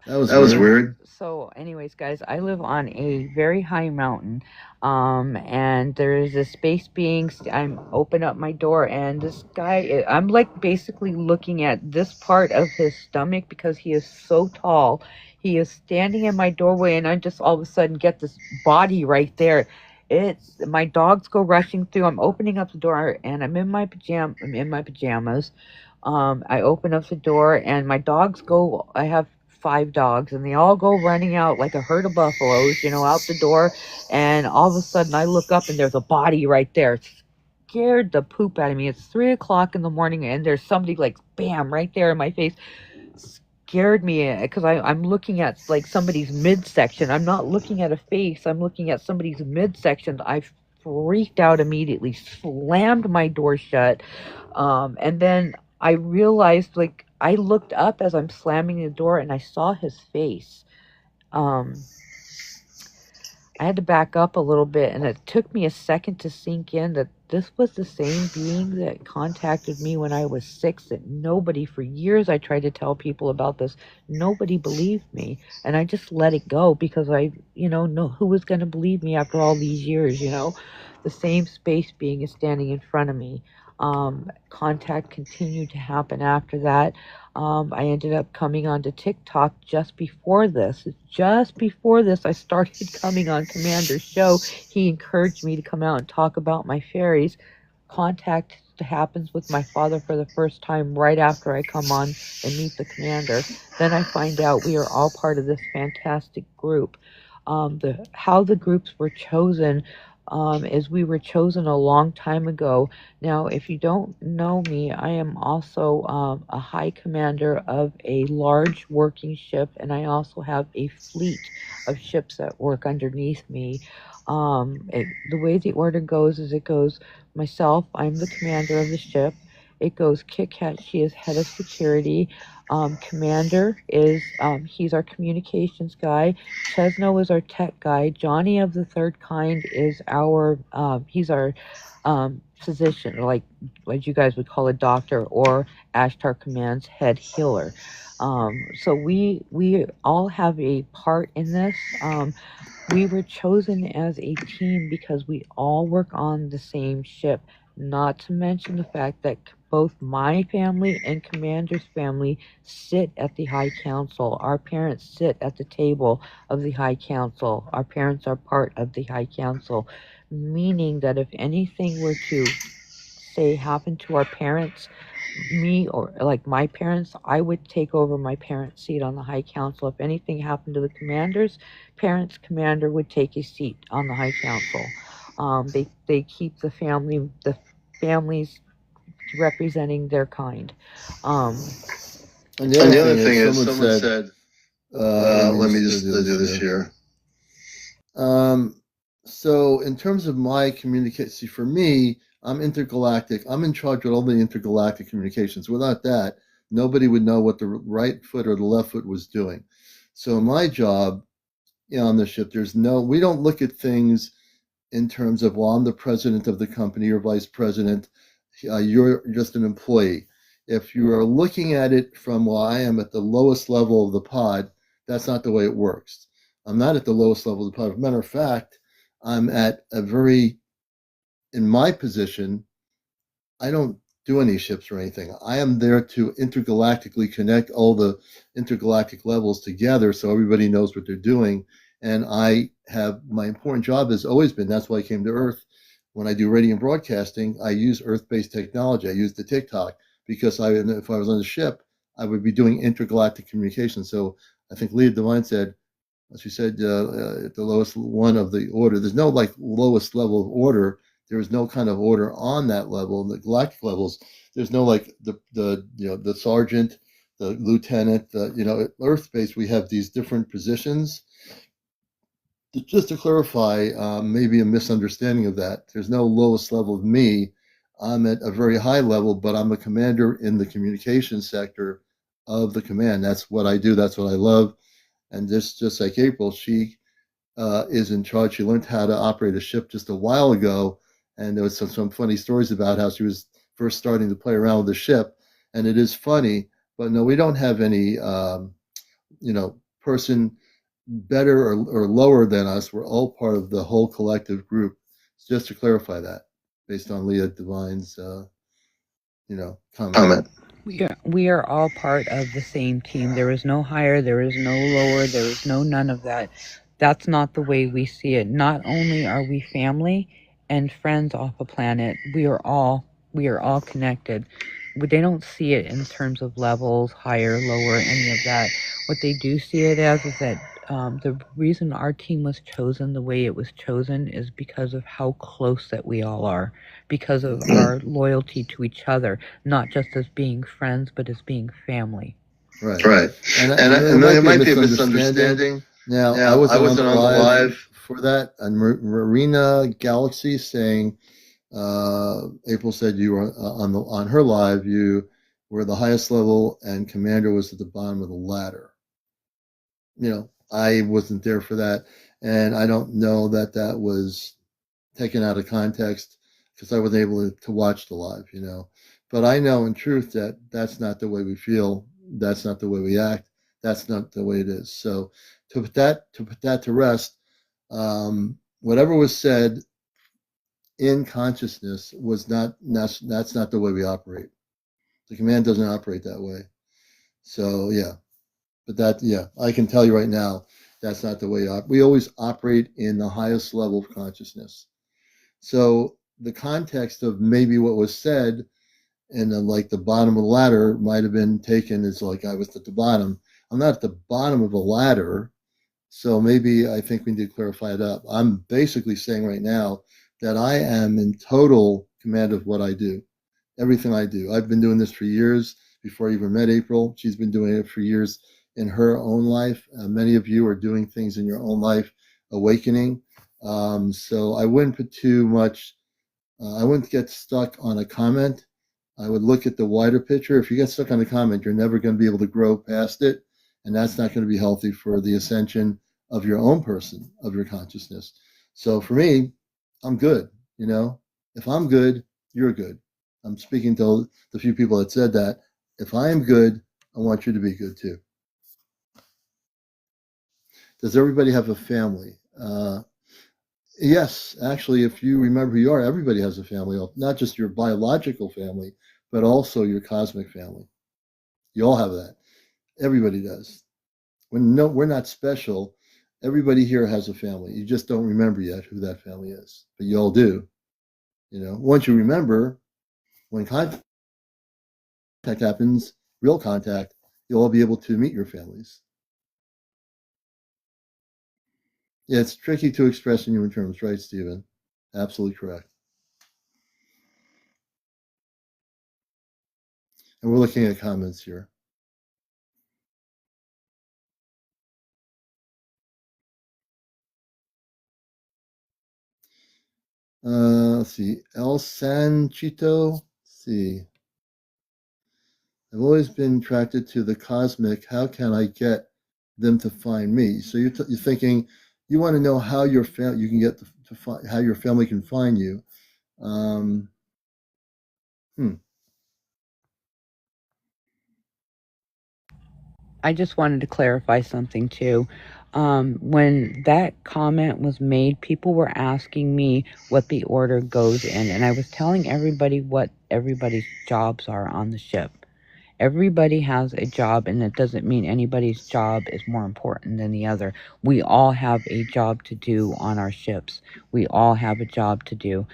That was weird. So anyways, guys, I live on a very high mountain, and there's a space being. I'm open up my door, and this guy, I'm like basically looking at this part of his stomach because he is so tall. He is standing in my doorway, and I just all of a sudden get this body right there. It's my dogs go rushing through. I'm opening up the door, and I'm in my pajamas. I open up the door, and my dogs go. I have 5 dogs, and they all go running out like a herd of buffaloes, out the door. And all of a sudden, I look up, and there's a body right there. It scared the poop out of me. It's 3 o'clock in the morning, and there's somebody like bam right there in my face. Scared me because I'm looking at like somebody's midsection. I'm not looking at a face. I'm looking at somebody's midsection. I freaked out immediately, slammed my door shut, and then I realized, like, I looked up as I'm slamming the door, and I saw his face. I had to back up a little bit, and it took me a second to sink in that this was the same being that contacted me when I was 6. That nobody, for years I tried to tell people about this, nobody believed me, and I just let it go because I know who was going to believe me after all these years. The same space being is standing in front of me. Contact continued to happen after that. I ended up coming onto TikTok just before this. I started coming on Commander's show. He encouraged me to come out and talk about my fairies. Contact happens with my father for the first time right after I come on and meet the commander. Then I find out we are all part of this fantastic group. How the groups were chosen is we were chosen a long time ago. Now, if you don't know me, I am also a high commander of a large working ship, and I also have a fleet of ships that work underneath me. The way the order goes is it goes myself, I'm the commander of the ship. It goes Kit Kat, she is head of security. Commander is, he's our communications guy. Chesno is our tech guy. Johnny of the Third Kind is he's our physician, or like what you guys would call a doctor, or Ashtar Command's head healer. So we all have a part in this. We were chosen as a team because we all work on the same ship, not to mention the fact that both my family and Commander's family sit at the High Council. Our parents sit at the table of the High Council. Our parents are part of the High Council, meaning that if anything were to, say, happen to our parents, me or like my parents, I would take over my parents' seat on the High Council. If anything happened to the commander's parents, commander would take a seat on the High Council. They keep the families representing their kind. And the other thing is, someone said, let me just do this here. So in terms of my communication, for me, I'm intergalactic. I'm in charge of all the intergalactic communications. Without that, nobody would know what the right foot or the left foot was doing. So my job, on the ship, we don't look at things in terms of, well, I'm the president of the company or vice president. You're just an employee. If you are looking at it from, well, I am at the lowest level of the pod, that's not the way it works. I'm not at the lowest level of the pod. As a matter of fact, I'm at in my position, I don't do any ships or anything. I am there to intergalactically connect all the intergalactic levels together so everybody knows what they're doing. And my important job has always been, that's why I came to Earth. When I do radio broadcasting, I use Earth-based technology. I use the TikTok because if I was on the ship, I would be doing intergalactic communication. So I think Leah Devine said, she said, at the lowest one of the order, there's no lowest level of order. There is no kind of order on that level. The galactic levels, there's no the sergeant, the lieutenant, Earth space. We have these different positions. Just to clarify, maybe a misunderstanding of that. There's no lowest level of me. I'm at a very high level, but I'm a commander in the communication sector of the command. That's what I do. That's what I love. And just like April, she is in charge. She learned how to operate a ship just a while ago, and there was some funny stories about how she was first starting to play around with the ship. And it is funny, but no, we don't have any, person better or lower than us. We're all part of the whole collective group. Just to clarify that, based on Leah Devine's, comment. We are all part of the same team. There is no higher, there is no lower, there is no none of that. That's not the way we see it. Not only are we family and friends off a planet, we are all connected. They don't see it in terms of levels, higher, lower, any of that. What they do see it as is that the reason our team was chosen the way it was chosen is because of how close that we all are, because of our loyalty to each other, not just as being friends, but as being family. Right. And there might be a misunderstanding. Now, I wasn't on the live for that. And Marina Galaxy saying, April said you were on her live, you were the highest level and Commander was at the bottom of the ladder. I wasn't there for that. And I don't know that was taken out of context because I wasn't able to watch the live, But I know in truth that that's not the way we feel. That's not the way we act. That's not the way it is. So to put that to rest, whatever was said in consciousness that's not the way we operate. The command doesn't operate that way. So but I can tell you right now, that's not the way we always operate in the highest level of consciousness. So the context of maybe what was said and the bottom of the ladder might have been taken as like I was at the bottom. I'm not at the bottom of the ladder. So maybe I think we need to clarify it up. I'm basically saying right now that I am in total command of what I do, everything I do. I've been doing this for years before I even met April. She's been doing it for years in her own life. Many of you are doing things in your own life, awakening. So I wouldn't put too much, I wouldn't get stuck on a comment. I would look at the wider picture. If you get stuck on a comment, you're never going to be able to grow past it. And that's not going to be healthy for the ascension of your own person, of your consciousness. So for me, I'm good. If I'm good, you're good. I'm speaking to the few people that said that. If I am good, I want you to be good too. Does everybody have a family? Yes, actually, if you remember who you are, everybody has a family, not just your biological family, but also your cosmic family. You all have that. Everybody does. We're not special. Everybody here has a family. You just don't remember yet who that family is, but you all do. Once you remember, when contact happens, real contact, you'll all be able to meet your families. Yeah, it's tricky to express in human terms, right, Stephen? Absolutely correct. And we're looking at comments here. Let's see. El Sanchito. Let's see. I've always been attracted to the cosmic. How can I get them to find me? So you're thinking, you want to know how your you can get to find, how your family can find you. Um, hmm. I just wanted to clarify something too. When that comment was made, people were asking me what the order goes in, and I was telling everybody what everybody's jobs are on the ship. Everybody has a job, and it doesn't mean anybody's job is more important than the other. We all have a job to do on our ships. We all have a job to do.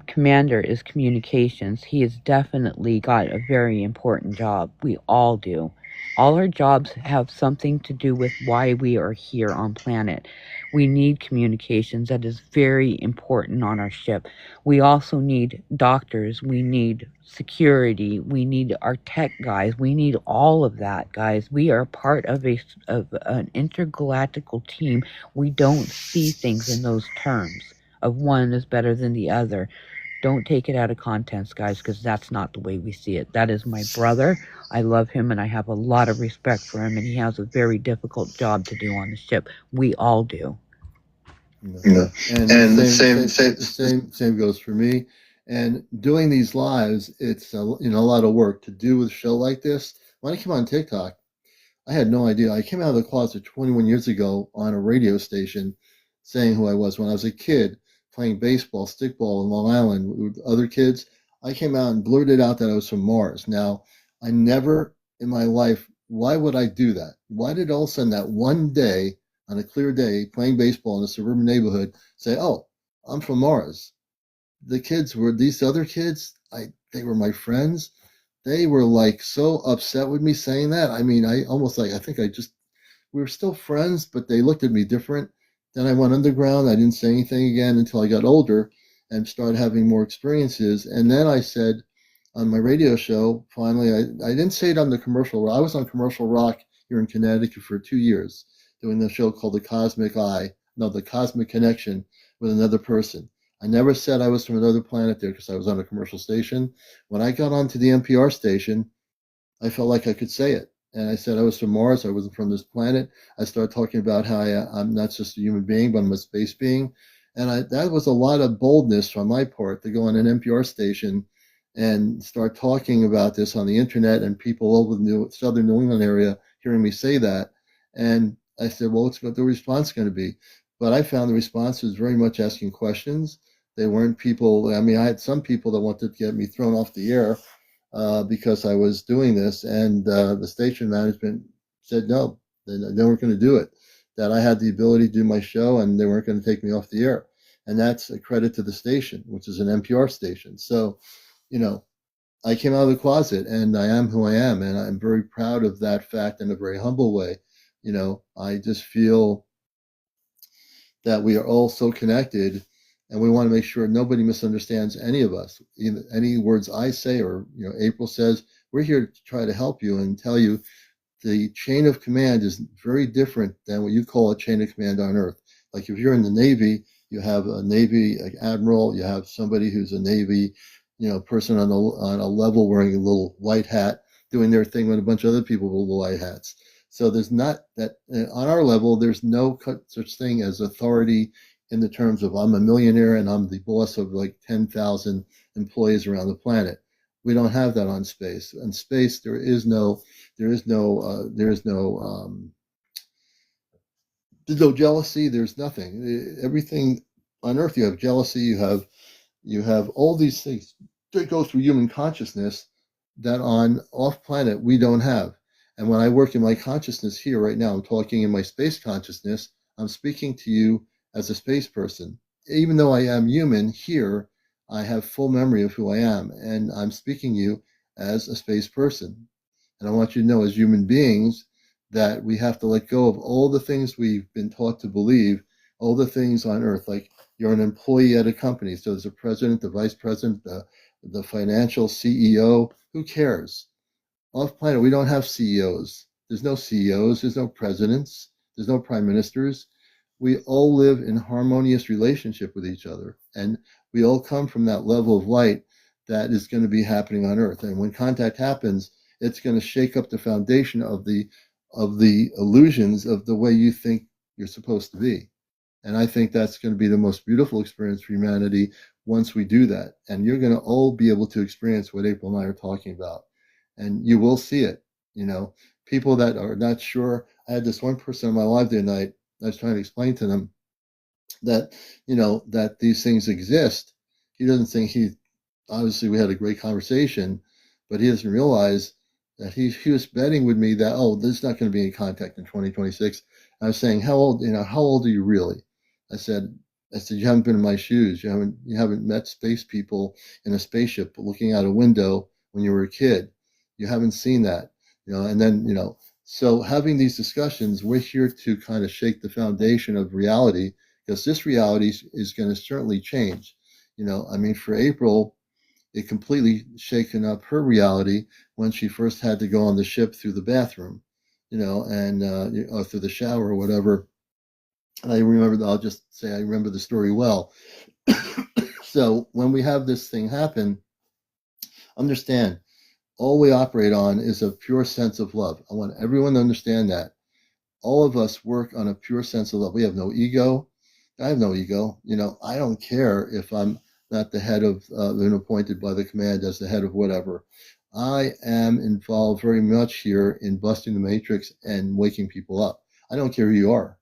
Commander is communications. He has definitely got a very important job. We all do. All our jobs have something to do with why we are here on planet. We need communications. That is very important on our ship. We also need doctors. We need security. We need our tech guys. We need all of that, guys. We are part of an intergalactical team. We don't see things in those terms of one is better than the other. Don't take it out of context, guys, because that's not the way we see it. That is my brother. I love him, and I have a lot of respect for him, and he has a very difficult job to do on the ship. We all do. Yeah. And the same goes for me. And doing these lives, it's a lot of work to do with a show like this. When I came on TikTok, I had no idea. I came out of the closet 21 years ago on a radio station saying who I was. When I was a kid playing baseball, stickball in Long Island with other kids, I came out and blurted out that I was from Mars. Now, I never in my life, why would I do that? Why did all of a sudden that one day, on a clear day, playing baseball in a suburban neighborhood, say, oh, I'm from Mars? The kids were, these other kids, they were my friends. They were like so upset with me saying that. I mean, I almost like, I think we were still friends, but they looked at me different. Then I went underground. I didn't say anything again until I got older and started having more experiences. And then I said on my radio show, finally, I didn't say it on the commercial rock. I was on Commercial Rock here in Connecticut for 2 years doing the show called The Cosmic Connection with another person. I never said I was from another planet there because I was on a commercial station. When I got onto the NPR station, I felt like I could say it. And I said I was from Mars. I wasn't from this planet. I started talking about how I'm not just a human being, but I'm a space being. And that was a lot of boldness on my part to go on an NPR station and start talking about this on the internet, and people over the southern New England area hearing me say that. And I said, well, what's the response going to be? But I found the response was very much asking questions. They weren't people. I mean, I had some people that wanted to get me thrown off the air because I was doing this, and the station management said no, they weren't going to do it. That I had the ability to do my show, and they weren't going to take me off the air. And that's a credit to the station, which is an NPR station. So, I came out of the closet, and I am who I am, and I'm very proud of that fact in a very humble way. I just feel that we are all so connected, and we want to make sure nobody misunderstands any of us. Any words I say or April says, we're here to try to help you and tell you the chain of command is very different than what you call a chain of command on Earth. Like if you're in the Navy, you have a Navy admiral, you have somebody who's a Navy person on a level wearing a little white hat doing their thing with a bunch of other people with little white hats. So there's not that on our level, there's no such thing as authority in the terms of I'm a millionaire and I'm the boss of like 10,000 employees around the planet. We don't have that on space. In space, there's no jealousy. There's nothing. Everything on Earth, you have jealousy. You have all these things that go through human consciousness that on off planet we don't have. And when I work in my consciousness here right now, I'm talking in my space consciousness, I'm speaking to you as a space person. Even though I am human here, I have full memory of who I am, and I'm speaking to you as a space person. And I want you to know, as human beings, that we have to let go of all the things we've been taught to believe, all the things on Earth, like you're an employee at a company. So there's a president, the vice president, the financial CEO. Who cares? Off planet, we don't have CEOs. There's no CEOs. There's no presidents. There's no prime ministers. We all live in harmonious relationship with each other. And we all come from that level of light that is going to be happening on Earth. And when contact happens, it's going to shake up the foundation of the illusions of the way you think you're supposed to be. And I think that's going to be the most beautiful experience for humanity once we do that. And you're going to all be able to experience what April and I are talking about. And you will see it. You know, people that are not sure. I had this one person on my live the other night. I was trying to explain to them that, you know, that these things exist. He doesn't think obviously we had a great conversation, but he doesn't realize that he was betting with me that, oh, there's not going to be any contact in 2026. I was saying, how old are you really? I said, you haven't been in my shoes. You haven't met space people in a spaceship looking out a window when you were a kid. You haven't seen that, you know. And then, you know, so having these discussions, we're here to kind of shake the foundation of reality, because this reality is going to certainly change. You know, I mean, for April, it completely shaken up her reality when she first had to go on the ship through the bathroom, you know, and or through the shower or whatever. And I remember, I'll just say I remember the story well. So when we have this thing happen, understand, all we operate on is a pure sense of love. I want everyone to understand that. All of us work on a pure sense of love. We have no ego. I have no ego. You know, I don't care if I'm not the head of, been appointed by the command as the head of whatever. I am involved very much here in busting the matrix and waking people up. I don't care who you are.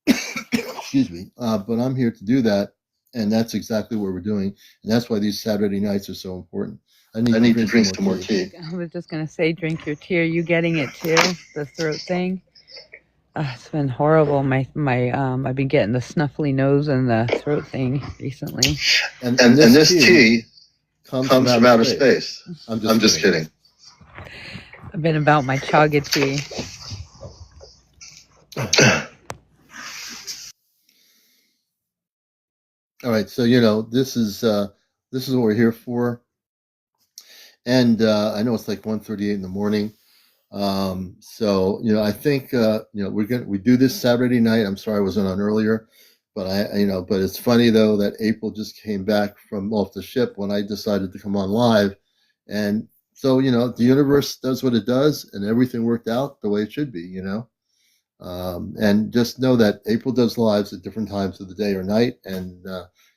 Excuse me. But I'm here to do that. And that's exactly what we're doing. And that's why these Saturday nights are so important. I need to drink some more tea. I was just going to say, drink your tea. Are you getting it too? The throat thing? It's been horrible. I've been getting the snuffly nose and the throat thing recently. And this tea comes from outer space. I'm just kidding. I've been about my chaga tea. All right, so you know this is what we're here for, and I know it's like 1:38 in the morning. So you know, I think you know, we do this Saturday night. I'm sorry I wasn't on earlier, but but it's funny though that April just came back from off the ship when I decided to come on live, and so you know, the universe does what it does, and everything worked out the way it should be. You know. And just know that April does lives at different times of the day or night, and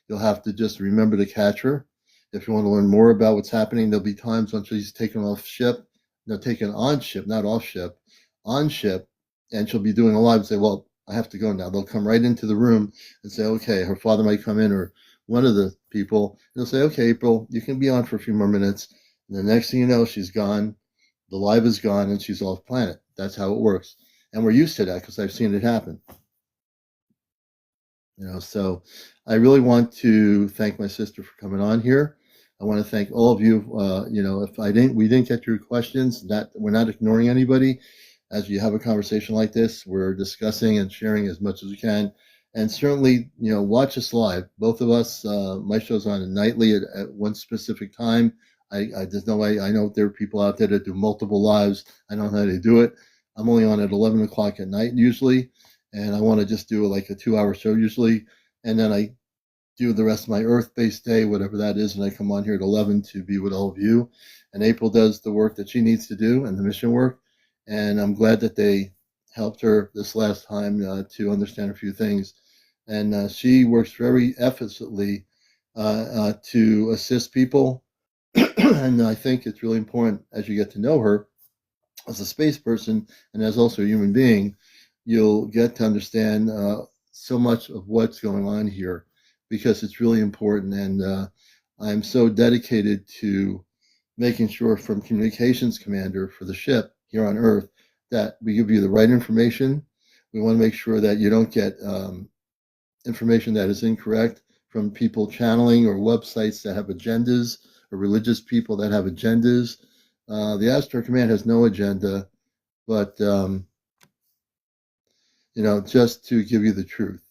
you'll have to just remember to catch her. If you want to learn more about what's happening, there'll be times when she's taken off ship, no, taken on ship, not off ship, on ship, and she'll be doing a live and say, well, I have to go now. They'll come right into the room and say, okay, her father might come in, or one of the people, and they'll say, okay, April, you can be on for a few more minutes. And the next thing you know, she's gone, the live is gone, and she's off planet. That's how it works. And we're used to that because I've seen it happen. You know, so I really want to thank my sister for coming on here. I want to thank all of you. You know, if we didn't get your questions, that we're not ignoring anybody. As you have a conversation like this, we're discussing and sharing as much as we can. And certainly, you know, watch us live. Both of us, my show's on nightly at one specific time. There's no way. I know there are people out there that do multiple lives. I don't know how they do it. I'm only on at 11 o'clock at night usually, and I want to just do like a 2-hour show usually, and then I do the rest of my Earth-based day, whatever that is, and I come on here at 11 to be with all of you. And April does the work that she needs to do and the mission work, and I'm glad that they helped her this last time to understand a few things. And she works very effortlessly to assist people, and I think it's really important as you get to know her as a space person and as also a human being, you'll get to understand so much of what's going on here, because it's really important. And I'm so dedicated to making sure, from communications commander for the ship here on Earth, that we give you the right information. We want to make sure that you don't get information that is incorrect from people channeling, or websites that have agendas, or religious people that have agendas. The Ashtar Command has no agenda, but you know, just to give you the truth.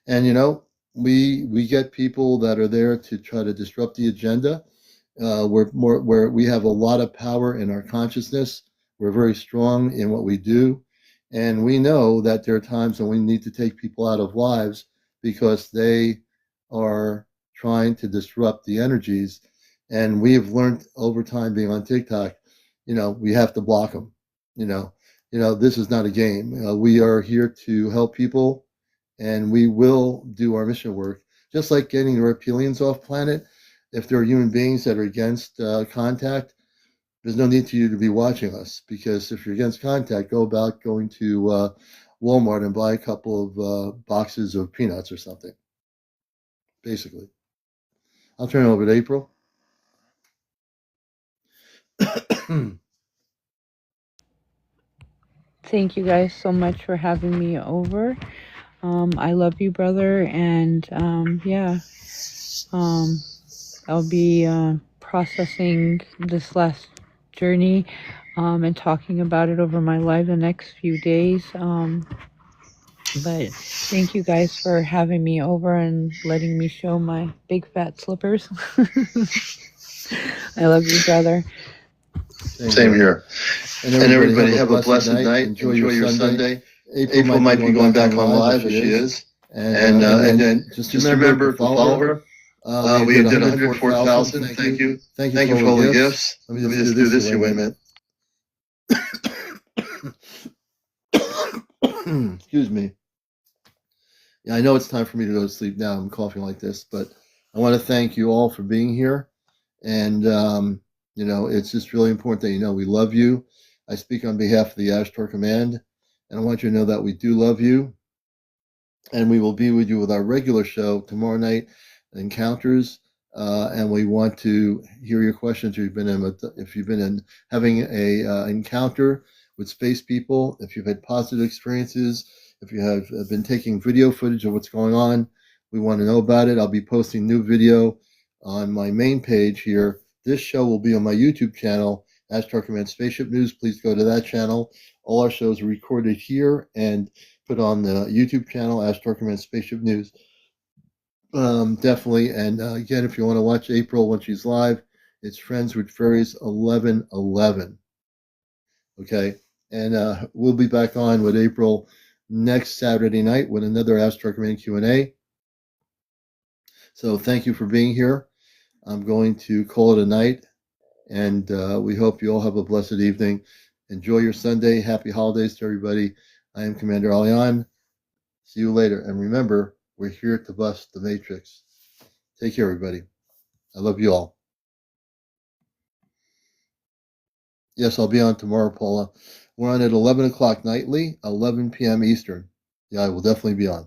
And you know, we get people that are there to try to disrupt the agenda. Where we have a lot of power in our consciousness. We're very strong in what we do, and we know that there are times when we need to take people out of lives because they are trying to disrupt the energies. And we have learned over time being on TikTok, we have to block them. This is not a game. We are here to help people, and we will do our mission work. Just like getting the reptilians off planet, if there are human beings that are against contact, there's no need for you to be watching us, because if you're against contact, go about going to Walmart and buy a couple of boxes of peanuts or something, basically. I'll turn it over to April. Thank you guys so much for having me over. I love you, brother, and yeah, I'll be processing this last journey and talking about it over my live the next few days. But thank you guys for having me over and letting me show my big fat slippers. I love you, brother. Same here. And everybody have a blessed night. Enjoy your Sunday. April might be going back on live if she is. And then just remember to follow her. We did 104,000. Thank you. Thank you for all the gifts. Let me just do this here. Wait a minute. Excuse me. Yeah, I know it's time for me to go to sleep now. I'm coughing like this, but I want to thank you all for being here. And, it's just really important that we love you. I speak on behalf of the Ashtar Command, and I want you to know that we do love you. And we will be with you with our regular show tomorrow night, Encounters. And we want to hear your questions. If you've been having a encounter with space people, if you've had positive experiences, if you have been taking video footage of what's going on, we want to know about it. I'll be posting new video on my main page here. This show will be on my YouTube channel, Ashtar Command Spaceship News. Please go to that channel. All our shows are recorded here and put on the YouTube channel, Ashtar Command Spaceship News. Definitely. And again, if you want to watch April when she's live, it's Friends with Fairies 11/11. Okay. And we'll be back on with April next Saturday night with another Ashtar Command Q&A. So thank you for being here. I'm going to call it a night, and we hope you all have a blessed evening. Enjoy your Sunday. Happy holidays to everybody. I am CmdrAleon. See you later. And remember, we're here to bust the Matrix. Take care, everybody. I love you all. Yes, I'll be on tomorrow, Paula. We're on at 11 o'clock nightly, 11 p.m. Eastern. Yeah, I will definitely be on.